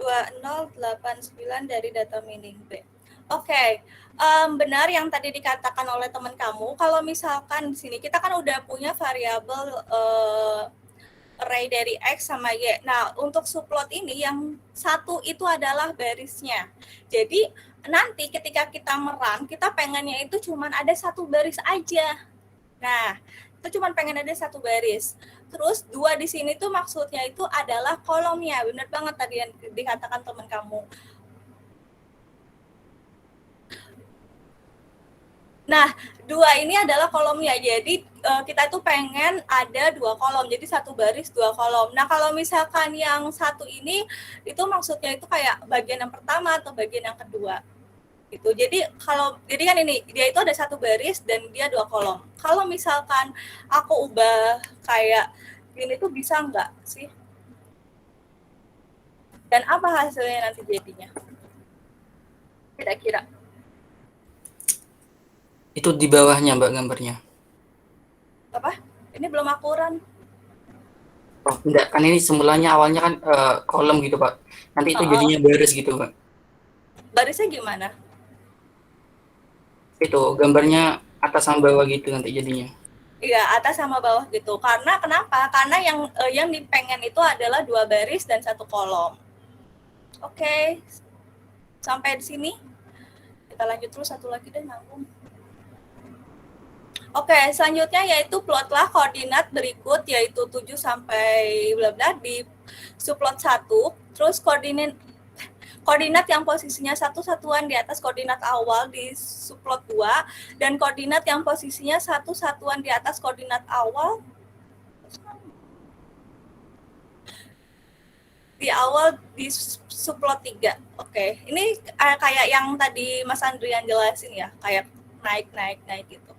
2089 dari data mining B. Oke, benar yang tadi dikatakan oleh teman kamu. Kalau misalkan di sini kita kan udah punya variabel array dari X sama Y. Nah, untuk subplot ini yang 1 itu adalah barisnya. Jadi nanti ketika kita merun, kita pengennya itu cuman ada 1 baris aja. Nah, itu cuma pengen ada 1 baris. Terus 2 di sini tuh maksudnya itu adalah kolomnya. Benar banget tadi yang dikatakan teman kamu. Nah, 2 ini adalah kolomnya. Jadi kita itu pengen ada 2 kolom. Jadi 1 baris 2 kolom. Nah, kalau misalkan yang 1 ini itu maksudnya itu kayak bagian yang pertama atau bagian yang kedua. Gitu. Jadi kan ini dia itu ada 1 baris dan dia 2 kolom. Kalau misalkan aku ubah kayak gini tuh bisa nggak sih? Dan apa hasilnya nanti jadinya? Kira-kira. Itu di bawahnya Mbak gambarnya. Apa? Ini belum akuran. Oh, enggak, kan ini semulanya awalnya kan kolom gitu, Pak. Nanti itu jadinya baris gitu, Pak. Barisnya gimana? Itu gambarnya atas sama bawah gitu nanti jadinya. Iya, atas sama bawah gitu. Karena kenapa? Karena yang dipengen itu adalah 2 baris dan 1 kolom. Oke. Sampai di sini. Kita lanjut terus satu lagi deh, nanggung. Oke, selanjutnya yaitu plotlah koordinat berikut yaitu 7 sampai bla bla di subplot 1, terus koordinat yang posisinya 1 satuan di atas koordinat awal di subplot 2 dan koordinat yang posisinya 1 satuan di atas koordinat awal di subplot 3. Oke, ini kayak yang tadi Mas Andrian jelasin ya, kayak naik gitu.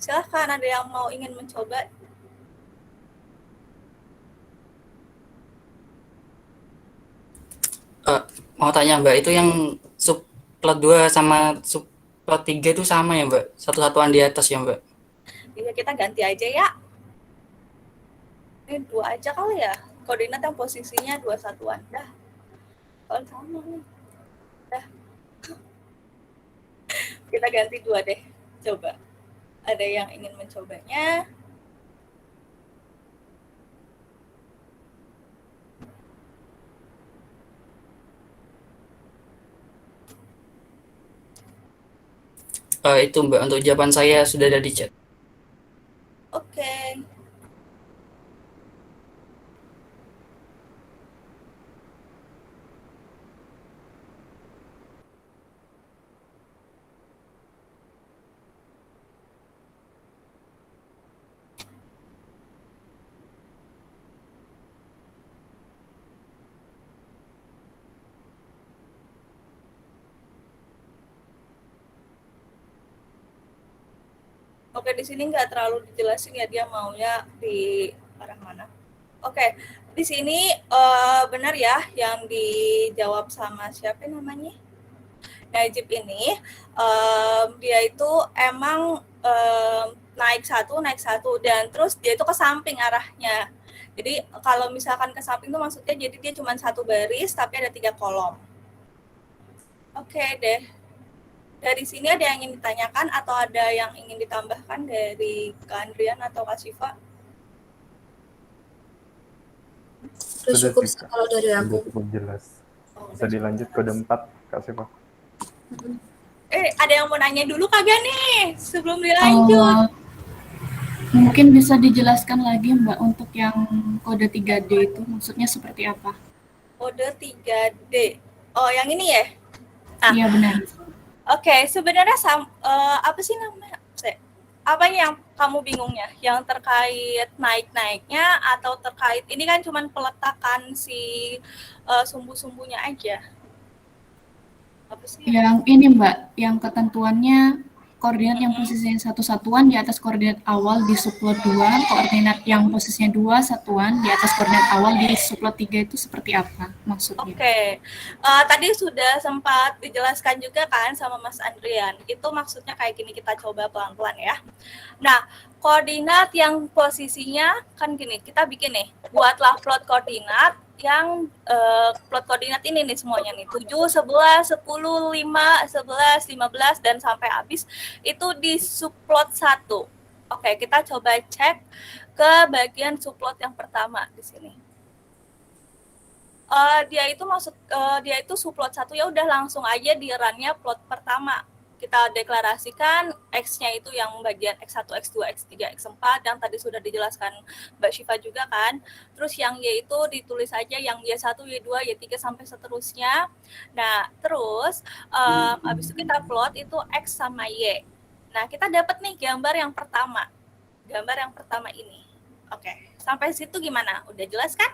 Silahkan, ada yang mau ingin mencoba? Mau tanya Mbak, itu yang subplot 2 sama subplot 3 itu sama ya Mbak? Satu-satuan di atas ya Mbak? Iya, kita ganti aja ya. Ini 2 aja kali ya. Koordinat yang posisinya 2 satuan. Dah. Kalau sama nih. Dah. Kita ganti 2 deh. Coba. Ada yang ingin mencobanya? Itu Mbak, untuk jawaban saya sudah ada di chat. Oke. Oke, di sini nggak terlalu dijelasin ya dia maunya di arah mana. Oke, di sini benar ya yang dijawab sama siapa namanya? Najib ini, dia itu emang naik satu dan terus dia itu ke samping arahnya. Jadi kalau misalkan ke samping itu maksudnya jadi dia cuma 1 baris tapi ada 3 kolom. Oke deh. Dari sini ada yang ingin ditanyakan atau ada yang ingin ditambahkan dari Kak Andrian atau Kak Syifa? Sudah cukup sih kalau dari aku. Sudah cukup jelas. Bisa dilanjut kode 4, Kak Syifa. Ada yang mau nanya dulu kagak nih sebelum dilanjut? Mungkin bisa dijelaskan lagi Mbak untuk yang kode 3D itu maksudnya seperti apa? Kode 3D. Oh, yang ini ya? Iya benar. Oke, sebenarnya apa sih namanya? Apa yang kamu bingungnya? Yang terkait naik-naiknya atau terkait ini kan cuman peletakan si sumbu-sumbunya aja? Apa sih? Yang ini Mbak, yang ketentuannya koordinat yang posisinya 1 satuan di atas koordinat awal di subplot 2, koordinat yang posisinya 2 satuan di atas koordinat awal di subplot 3 itu seperti apa maksudnya? Oke. Tadi sudah sempat dijelaskan juga kan sama Mas Andrian. Itu maksudnya kayak gini, kita coba pelan-pelan ya. Nah, koordinat yang posisinya kan gini, kita bikin nih, buatlah plot koordinat yang plot koordinat ini nih semuanya nih 7, 11, 10, 5, 11, 15 dan sampai habis itu di subplot 1. Oke, kita coba cek ke bagian subplot yang pertama di sini. Dia itu subplot 1 ya udah langsung aja di run-nya plot pertama. Kita deklarasikan X-nya itu yang bagian X1, X2, X3, X4 yang tadi sudah dijelaskan Mbak Syifa juga kan. Terus yang Y itu ditulis aja yang Y1, Y2, Y3 sampai seterusnya. Nah, terus habis itu kita plot itu X sama Y. Nah, kita dapat nih gambar yang pertama. Gambar yang pertama ini. Oke, sampai situ gimana? Udah jelas kan?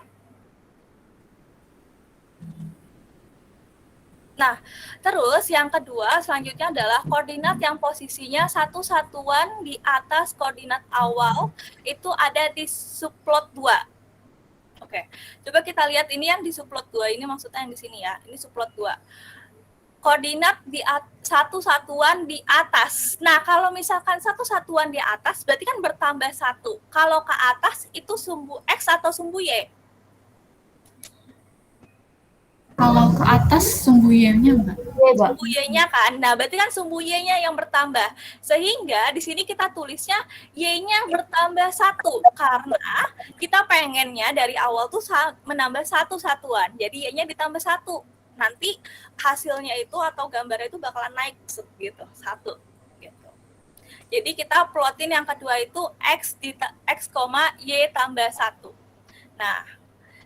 Nah, terus yang kedua selanjutnya adalah koordinat yang posisinya satu satuan di atas koordinat awal itu ada di subplot 2. Oke, coba kita lihat ini yang di subplot 2, ini maksudnya yang di sini ya, ini subplot 2. Koordinat di satu satuan di atas. Nah, kalau misalkan satu satuan di atas, berarti kan bertambah 1. Kalau ke atas itu sumbu X atau sumbu Y? Kalau ke atas sumbu Y-nya, Mbak. Sumbu Y-nya kan. Nah, berarti kan sumbu Y-nya yang bertambah. Sehingga di sini kita tulisnya Y-nya bertambah 1 karena kita pengennya dari awal tuh menambah satu satuan. Jadi Y-nya ditambah 1. Nanti hasilnya itu atau gambarnya itu bakalan naik gitu, 1 gitu. Jadi kita plotin yang kedua itu X, Y tambah 1. Nah,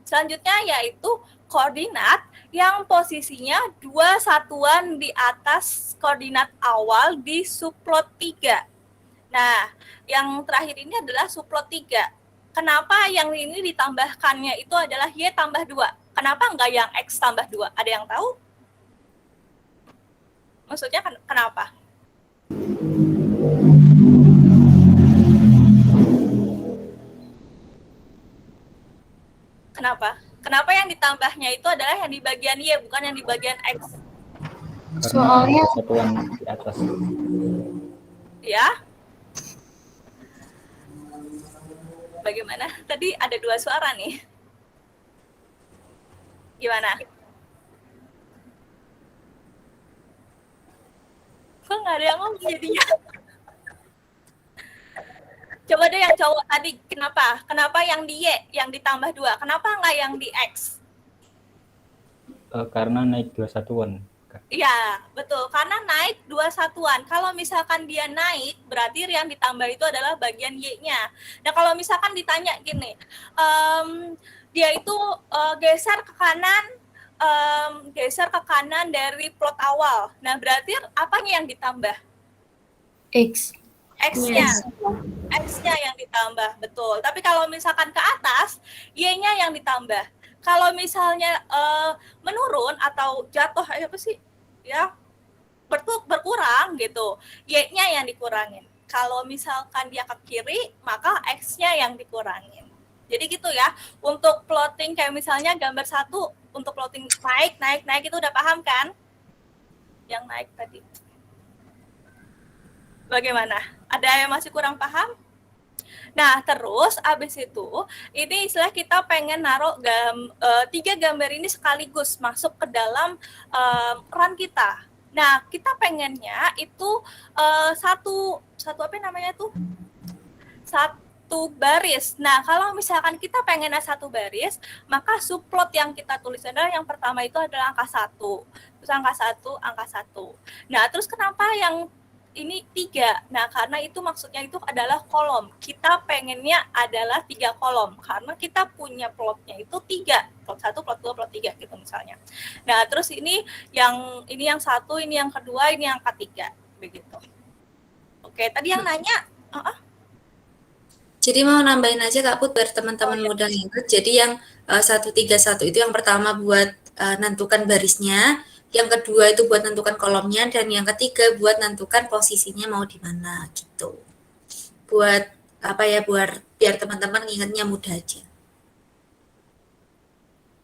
selanjutnya yaitu koordinat yang posisinya 2 satuan di atas koordinat awal di subplot 3. Nah, yang terakhir ini adalah subplot 3. Kenapa yang ini ditambahkannya itu adalah Y tambah 2? Kenapa enggak yang X tambah 2? Ada yang tahu? Maksudnya kenapa? Kenapa? Kenapa yang ditambahnya itu adalah yang di bagian Y, bukan yang di bagian X? Soalnya satuan di atas. Ya? Bagaimana? Tadi ada 2 suara nih. Gimana? Kok nggak ada yang ngomong jadinya? Coba deh yang cowok tadi, kenapa? Kenapa yang di Y, yang ditambah 2? Kenapa nggak yang di X? Karena naik 2 satuan. Iya, betul. Karena naik 2 satuan. Kalau misalkan dia naik, berarti yang ditambah itu adalah bagian Y-nya. Nah, kalau misalkan ditanya gini, dia itu geser ke kanan dari plot awal. Nah, berarti apanya yang ditambah? X. X-nya. X-nya yang ditambah, betul. Tapi kalau misalkan ke atas, Y-nya yang ditambah. Kalau misalnya menurun atau jatuh apa sih? Ya, berkurang gitu. Y-nya yang dikurangin. Kalau misalkan dia ke kiri, maka X-nya yang dikurangin. Jadi gitu ya. Untuk plotting kayak misalnya gambar 1 untuk plotting naik itu udah paham kan? Yang naik tadi. Bagaimana? Ada yang masih kurang paham? Nah, terus abis itu, ini istilah kita pengen naruh 3 gambar ini sekaligus masuk ke dalam run kita. Nah, kita pengennya itu satu apa namanya tuh? Satu baris. Nah, kalau misalkan kita pengennya satu baris, maka subplot yang kita tulis adalah yang pertama itu adalah angka 1. Terus angka 1. Nah, terus kenapa yang ini 3. Nah, karena itu maksudnya itu adalah kolom. Kita pengennya adalah 3 kolom karena kita punya plotnya itu 3. Plot 1, plot 2, plot 3 gitu misalnya. Nah, terus ini yang 1, ini yang kedua, ini yang ketiga begitu. Oke, tadi yang nanya Jadi mau nambahin aja Kak Put biar teman-teman mudah ingat. Jadi yang 131 itu yang pertama buat nentukan barisnya. Yang kedua itu buat nentukan kolomnya, dan yang ketiga buat nentukan posisinya mau di mana gitu. Buat apa ya, biar teman-teman ingatnya mudah aja.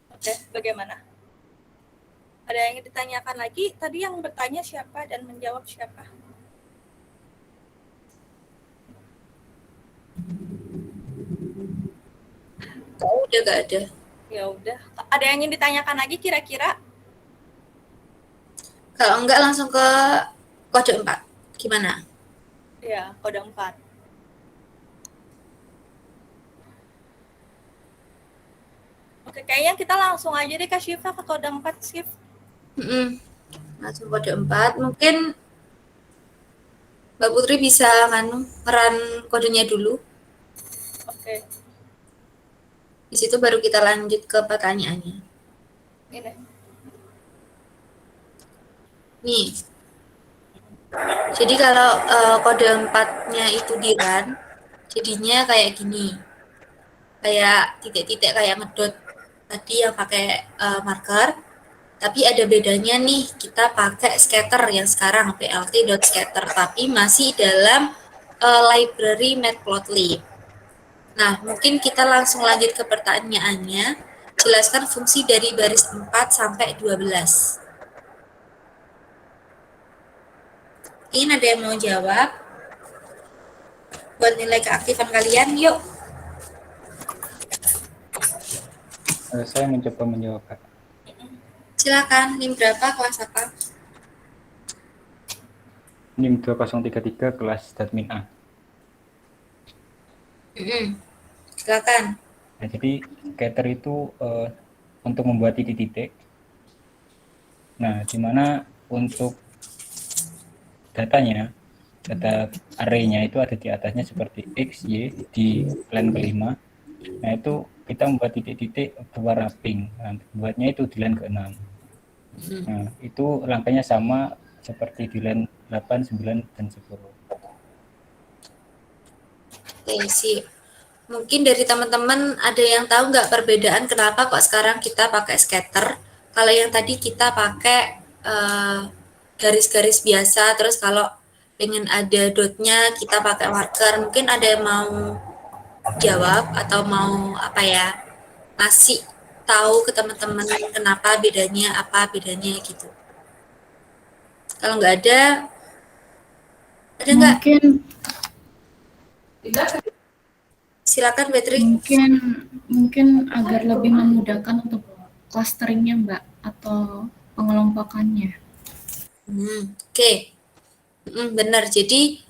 Oke, bagaimana? Ada yang ditanyakan lagi? Tadi yang bertanya siapa dan menjawab siapa? Udah gak ada. Ya udah. Ada yang ingin ditanyakan lagi kira-kira? Kalau enggak langsung ke kode 4. Gimana? Ya, kode 4. Oke, kayaknya kita langsung aja deh Kak Syifa ke kode 4, Syif. Langsung kode 4. Mungkin Mbak Putri bisa ngeran kodenya dulu. Oke. Di situ baru kita lanjut ke pertanyaannya. Ini. Nih. Jadi kalau kode 4-nya itu di run, jadinya kayak gini. Kayak titik-titik kayak ngedot tadi yang pakai marker. Tapi ada bedanya nih, kita pakai scatter yang sekarang plt.scatter, tapi masih dalam library matplotlib. Nah, mungkin kita langsung lanjut ke pertanyaannya. Jelaskan fungsi dari baris 4 sampai 12. Ini ada yang mau jawab? Buat nilai keaktifan kalian, yuk. Saya mencoba menjawab, Kak. Silakan, NIM berapa, kelas apa? NIM 2033 kelas Dadmin A. Silakan. Nah, jadi scatter itu untuk membuat titik-titik. Nah, di mana untuk datanya, data array-nya itu ada di atasnya seperti X, Y di line kelima. Nah, itu kita membuat titik-titik berwarna pink. Nah, buatnya itu di line ke-6. Nah, itu langkahnya sama seperti di line 8, 9, dan 10. Oke, sip. Mungkin dari teman-teman ada yang tahu nggak perbedaan kenapa kok sekarang kita pakai scatter, kalau yang tadi kita pakai garis-garis biasa, terus kalau pengen ada dotnya kita pakai marker. Mungkin ada yang mau jawab atau mau apa ya, ngasih tahu ke teman-teman kenapa bedanya, apa bedanya gitu. Kalau nggak ada nggak? Silakan Patrick. Mungkin agar lebih memudahkan untuk clusteringnya, Mbak, atau pengelompokannya. Oke. Benar. Jadi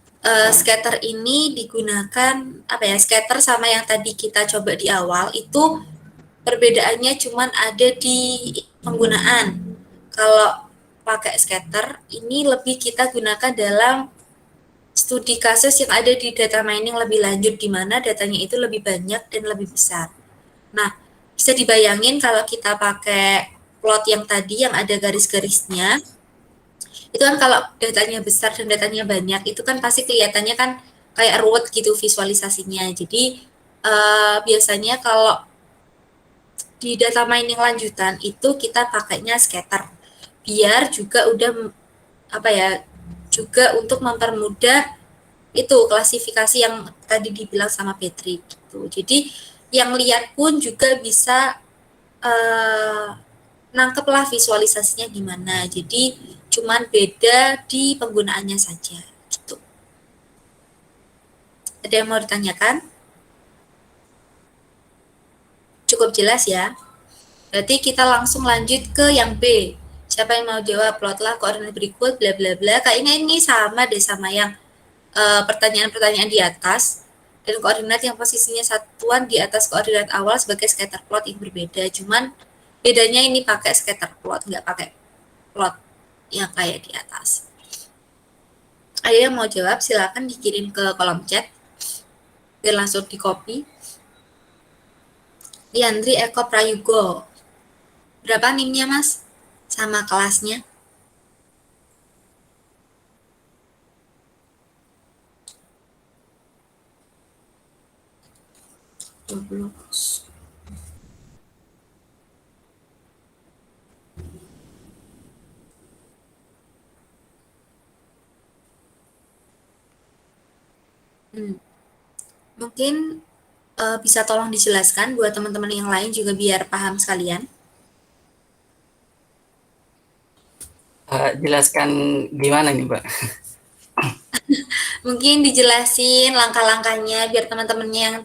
scatter ini digunakan apa ya? Scatter sama yang tadi kita coba di awal itu perbedaannya cuman ada di penggunaan. Kalau pakai scatter ini lebih kita gunakan dalam studi kasus yang ada di data mining lebih lanjut, di mana datanya itu lebih banyak dan lebih besar. Nah, bisa dibayangin kalau kita pakai plot yang tadi yang ada garis-garisnya, itu kan kalau datanya besar dan datanya banyak, itu kan pasti kelihatannya kan kayak ruwet gitu visualisasinya. Jadi biasanya kalau di data mining lanjutan itu kita pakainya scatter, biar juga udah apa ya, juga untuk mempermudah itu klasifikasi yang tadi dibilang sama Patrick gitu. Jadi yang lihat pun juga bisa nangkeplah visualisasinya gimana. Jadi cuman beda di penggunaannya saja gitu. Ada yang mau ditanyakan? Cukup jelas ya. Berarti kita langsung lanjut ke yang B. Siapa yang mau jawab? Plotlah koordinat berikut bla bla bla. Kayaknya ini sama deh sama yang pertanyaan-pertanyaan di atas, dan koordinat yang posisinya satuan di atas koordinat awal sebagai scatter plot yang berbeda. Cuman bedanya ini pakai scatter plot, nggak pakai plot yang kayak di atas. Ada yang mau jawab? Silakan dikirim ke kolom chat biar langsung di copy. Diandri Eko Prayugo. Berapa NIM-nya, Mas? Sama kelasnya? Mungkin bisa tolong dijelaskan buat teman-teman yang lain juga biar paham sekalian. Jelaskan gimana nih, Mbak? Mungkin dijelasin langkah-langkahnya biar teman-temannya yang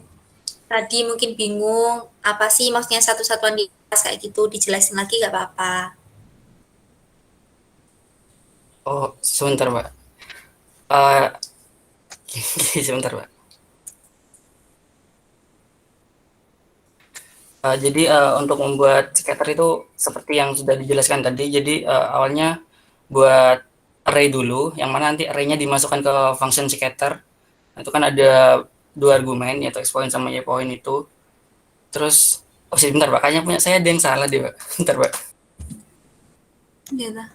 tadi mungkin bingung apa sih maksudnya satu-satuan di atas kayak gitu, dijelasin lagi gak apa-apa. Oh, sebentar, Mbak. Sebentar, Mbak. Jadi untuk membuat scatter itu seperti yang sudah dijelaskan tadi. Jadi awalnya buat array dulu, yang mana nanti array-nya dimasukkan ke function scatter. Itu kan ada dua argumen, yaitu x point sama y point itu. Terus, oh sebentar Pak, kayaknya punya saya ada yang salah deh Pak. Bentar Pak. Iya lah.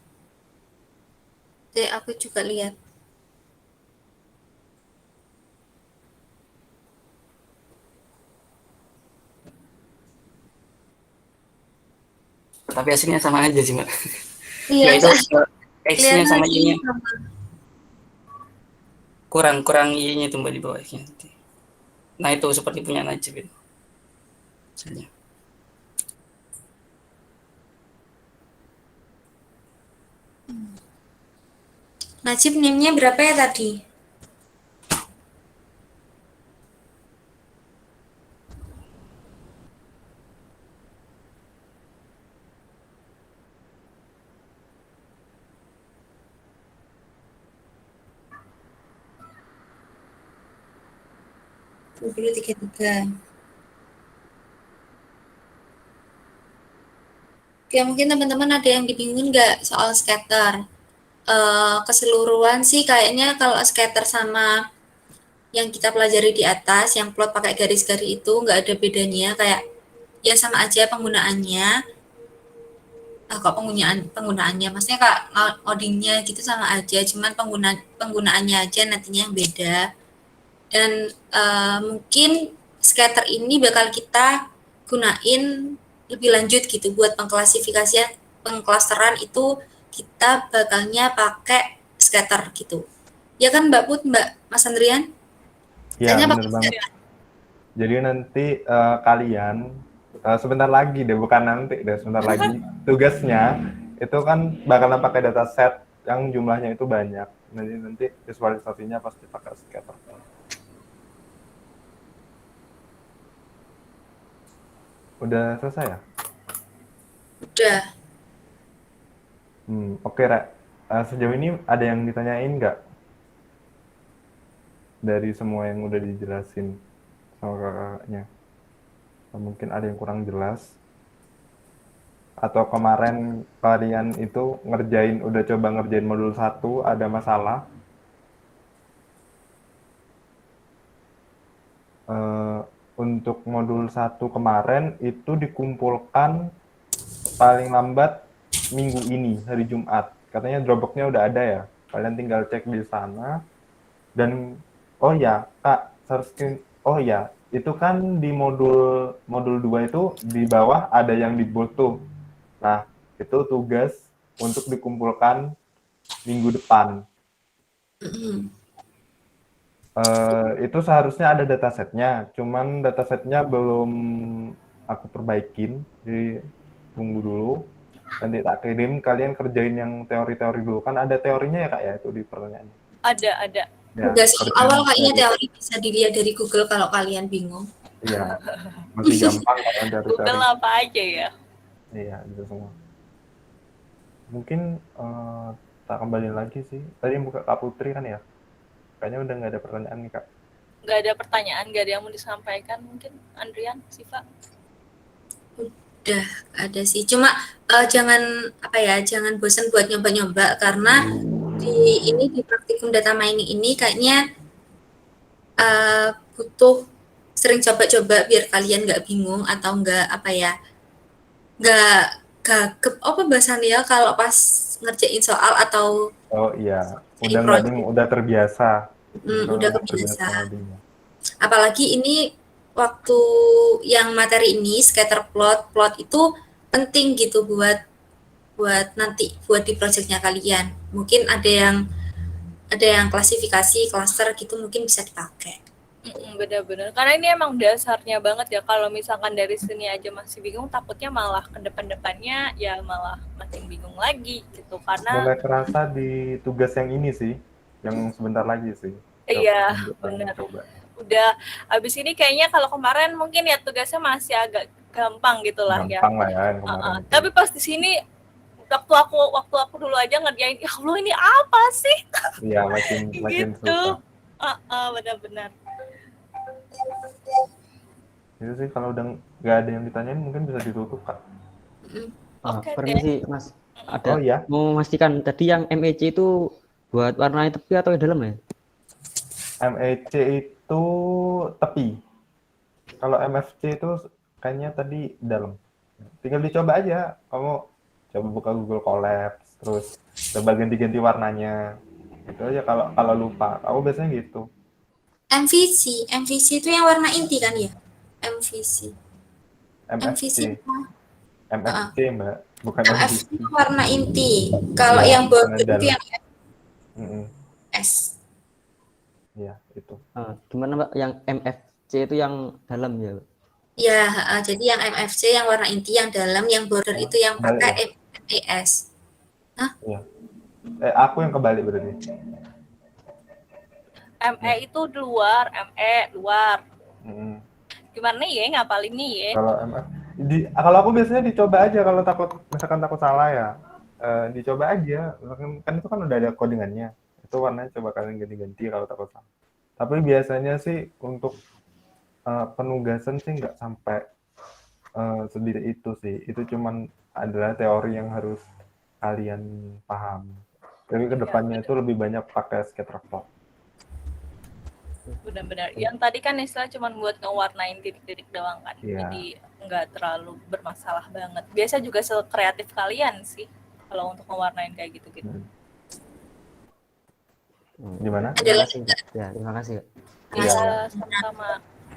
Deh, aku juga lihat. tapi hasilnya sama aja sih, Mbak. Iya, Nggak itu X-nya kelihatan sama sih Y-nya. sama. Kurang Y-nya itu Mbak di bawah X-nya. Nah, itu seperti punya Najib itu. Hasilnya. Najib NIM-nya berapa ya tadi? Dulu 33. Oke, mungkin teman-teman ada yang dibingungin nggak soal scatter? Keseluruhan sih kayaknya kalau scatter sama yang kita pelajari di atas, yang plot pakai garis-garis itu nggak ada bedanya, kayak ya sama aja penggunaannya. Kok penggunaannya, maksudnya kak codingnya gitu sama aja, cuman penggunaannya aja nantinya yang beda. Dan mungkin scatter ini bakal kita gunain lebih lanjut gitu buat pengklasifikasian, pengklasteran itu kita bakalnya pakai scatter gitu. Ya kan Mbak Put, Mas Andrian? Iya, Kayaknya bener pakai banget. scatter. Jadi nanti kalian sebentar lagi deh, bukan nanti deh, sebentar lagi tugasnya itu kan bakalan pakai dataset yang jumlahnya itu banyak. Nanti visualisasinya pasti pakai scatter. Udah selesai ya? Udah. Oke, Ra. Sejauh ini ada yang ditanyain nggak? Dari semua yang udah dijelasin sama kakaknya. Mungkin ada yang kurang jelas. Atau kemarin kalian itu udah coba ngerjain modul 1, ada masalah. Untuk modul 1 kemarin itu dikumpulkan paling lambat minggu ini, hari Jumat. Katanya Dropbox-nya udah ada ya. Kalian tinggal cek di sana. Dan oh ya, Kak, oh ya, itu kan di modul 2 itu di bawah ada yang di bold tuh. Nah, itu tugas untuk dikumpulkan minggu depan. Itu seharusnya ada datasetnya, cuman datasetnya belum aku perbaikin, jadi tunggu dulu. Nanti tak kirim, kalian kerjain yang teori-teori dulu. Kan ada teorinya ya Kak ya, itu di pertanyaannya. Ada. Ya, Tugas awal kayaknya teori bisa dilihat dari Google kalau kalian bingung. Iya, masih gampang kalian dari Google apa aja ya? Iya, itu semua. Mungkin tak kembali lagi sih. Tadi yang buka Kak Putri kan ya? Kayaknya udah nggak ada pertanyaan nih Kak. Nggak ada pertanyaan, nggak ada yang mau disampaikan mungkin Andrian, Siva? Udah ada sih, cuma jangan jangan bosan buat nyoba-nyoba karena di praktikum data mining ini kayaknya butuh sering coba-coba biar kalian nggak bingung atau nggak nggak gagap bahasannya kalau pas ngerjain soal atau Oh iya, udah terbiasa. Udah kebiasa. Apalagi ini waktu yang materi ini scatter plot itu penting gitu buat nanti buat di projectnya kalian. Mungkin ada yang klasifikasi cluster gitu mungkin bisa dipakai. Benar-benar, karena ini emang dasarnya banget ya. Kalau misalkan dari sini aja masih bingung, takutnya malah ke depan-depannya ya malah makin bingung lagi gitu. Karena mulai kerasa di tugas yang ini sih, yang sebentar lagi sih. Iya, benar. Udah abis ini kayaknya kalau kemarin mungkin ya tugasnya masih agak gampang gitulah ya. Gampang lah ya yang kemarin. Tapi pas di sini waktu aku dulu aja ngerjain, ya Allah ini apa sih? Iya, makin gitu. susah. Benar-benar. Itu sih kalau udah nggak ada yang ditanyain mungkin bisa ditutup Kak. Permisi Mas, ada Oh ya. mau memastikan tadi yang MEC itu buat warna tepi atau di dalam ya? MEC itu tepi. Kalau MFC itu kayaknya tadi dalam. Tinggal dicoba aja. Kamu coba buka Google Collapse, terus coba ganti-ganti warnanya. Itu aja kalau lupa. Aku biasanya gitu. MVC itu yang warna inti kan ya? MVC. MFC Mbak. bukan MF OD. warna inti. Kalau Iya, yang border pengedar. itu yang Mm-mm. S. Iya, itu. Gimana Mbak? Yang MFC itu yang dalam ya? Mbak? Ya, jadi yang MFC yang warna inti yang dalam, yang border itu yang Kebalik ya? pakai MES. Iya. Aku yang kebalik berarti. ME itu di luar, ME luar. Mm-mm. Gimana ya ngapalin nih ya? Kalau MF, kalau aku biasanya dicoba aja kalau misalkan takut salah ya, dicoba aja. Kan itu kan udah ada codingannya. Itu warnanya coba kalian ganti-ganti kalau takut salah. Tapi biasanya sih untuk penugasan sih nggak sampai sedikit itu sih. Itu cuman adalah teori yang harus kalian paham. Tapi kedepannya itu lebih banyak pakai scatter plot. Benar-benar. Yang tadi kan istilah cuma buat ngewarnain titik-titik doang kan. Iya. Jadi nggak terlalu bermasalah banget. Biasa juga sekreatif kalian sih kalau untuk ngewarnain kayak gitu-gitu. Gimana? Ada lagi Mbak. Ya, terima kasih Mbak. Iya, sama-sama.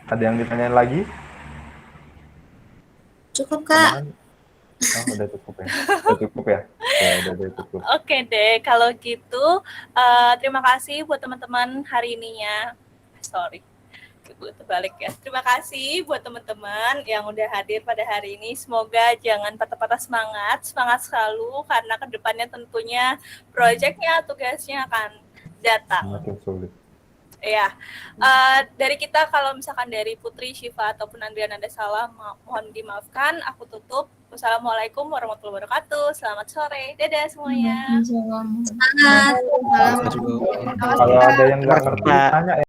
Ada yang ditanyain lagi? Cukup, Kak. Oh, udah cukup ya. Udah cukup ya. Ya, udah cukup. Oke deh, kalau gitu terima kasih buat teman-teman hari ininya. Sorry, terbalik ya. Terima kasih buat teman-teman yang udah hadir pada hari ini. Semoga jangan patah-patah semangat selalu karena kedepannya tentunya proyeknya, tugasnya akan datang. Makin sulit. Ya, dari kita kalau misalkan dari Putri, Syifa ataupun Andrian ada salah, mohon dimaafkan. Aku tutup. Wassalamualaikum warahmatullahi wabarakatuh. Selamat sore. Dadah semuanya. Semangat. Kalau ada yang nggak ngerti, tanya ya.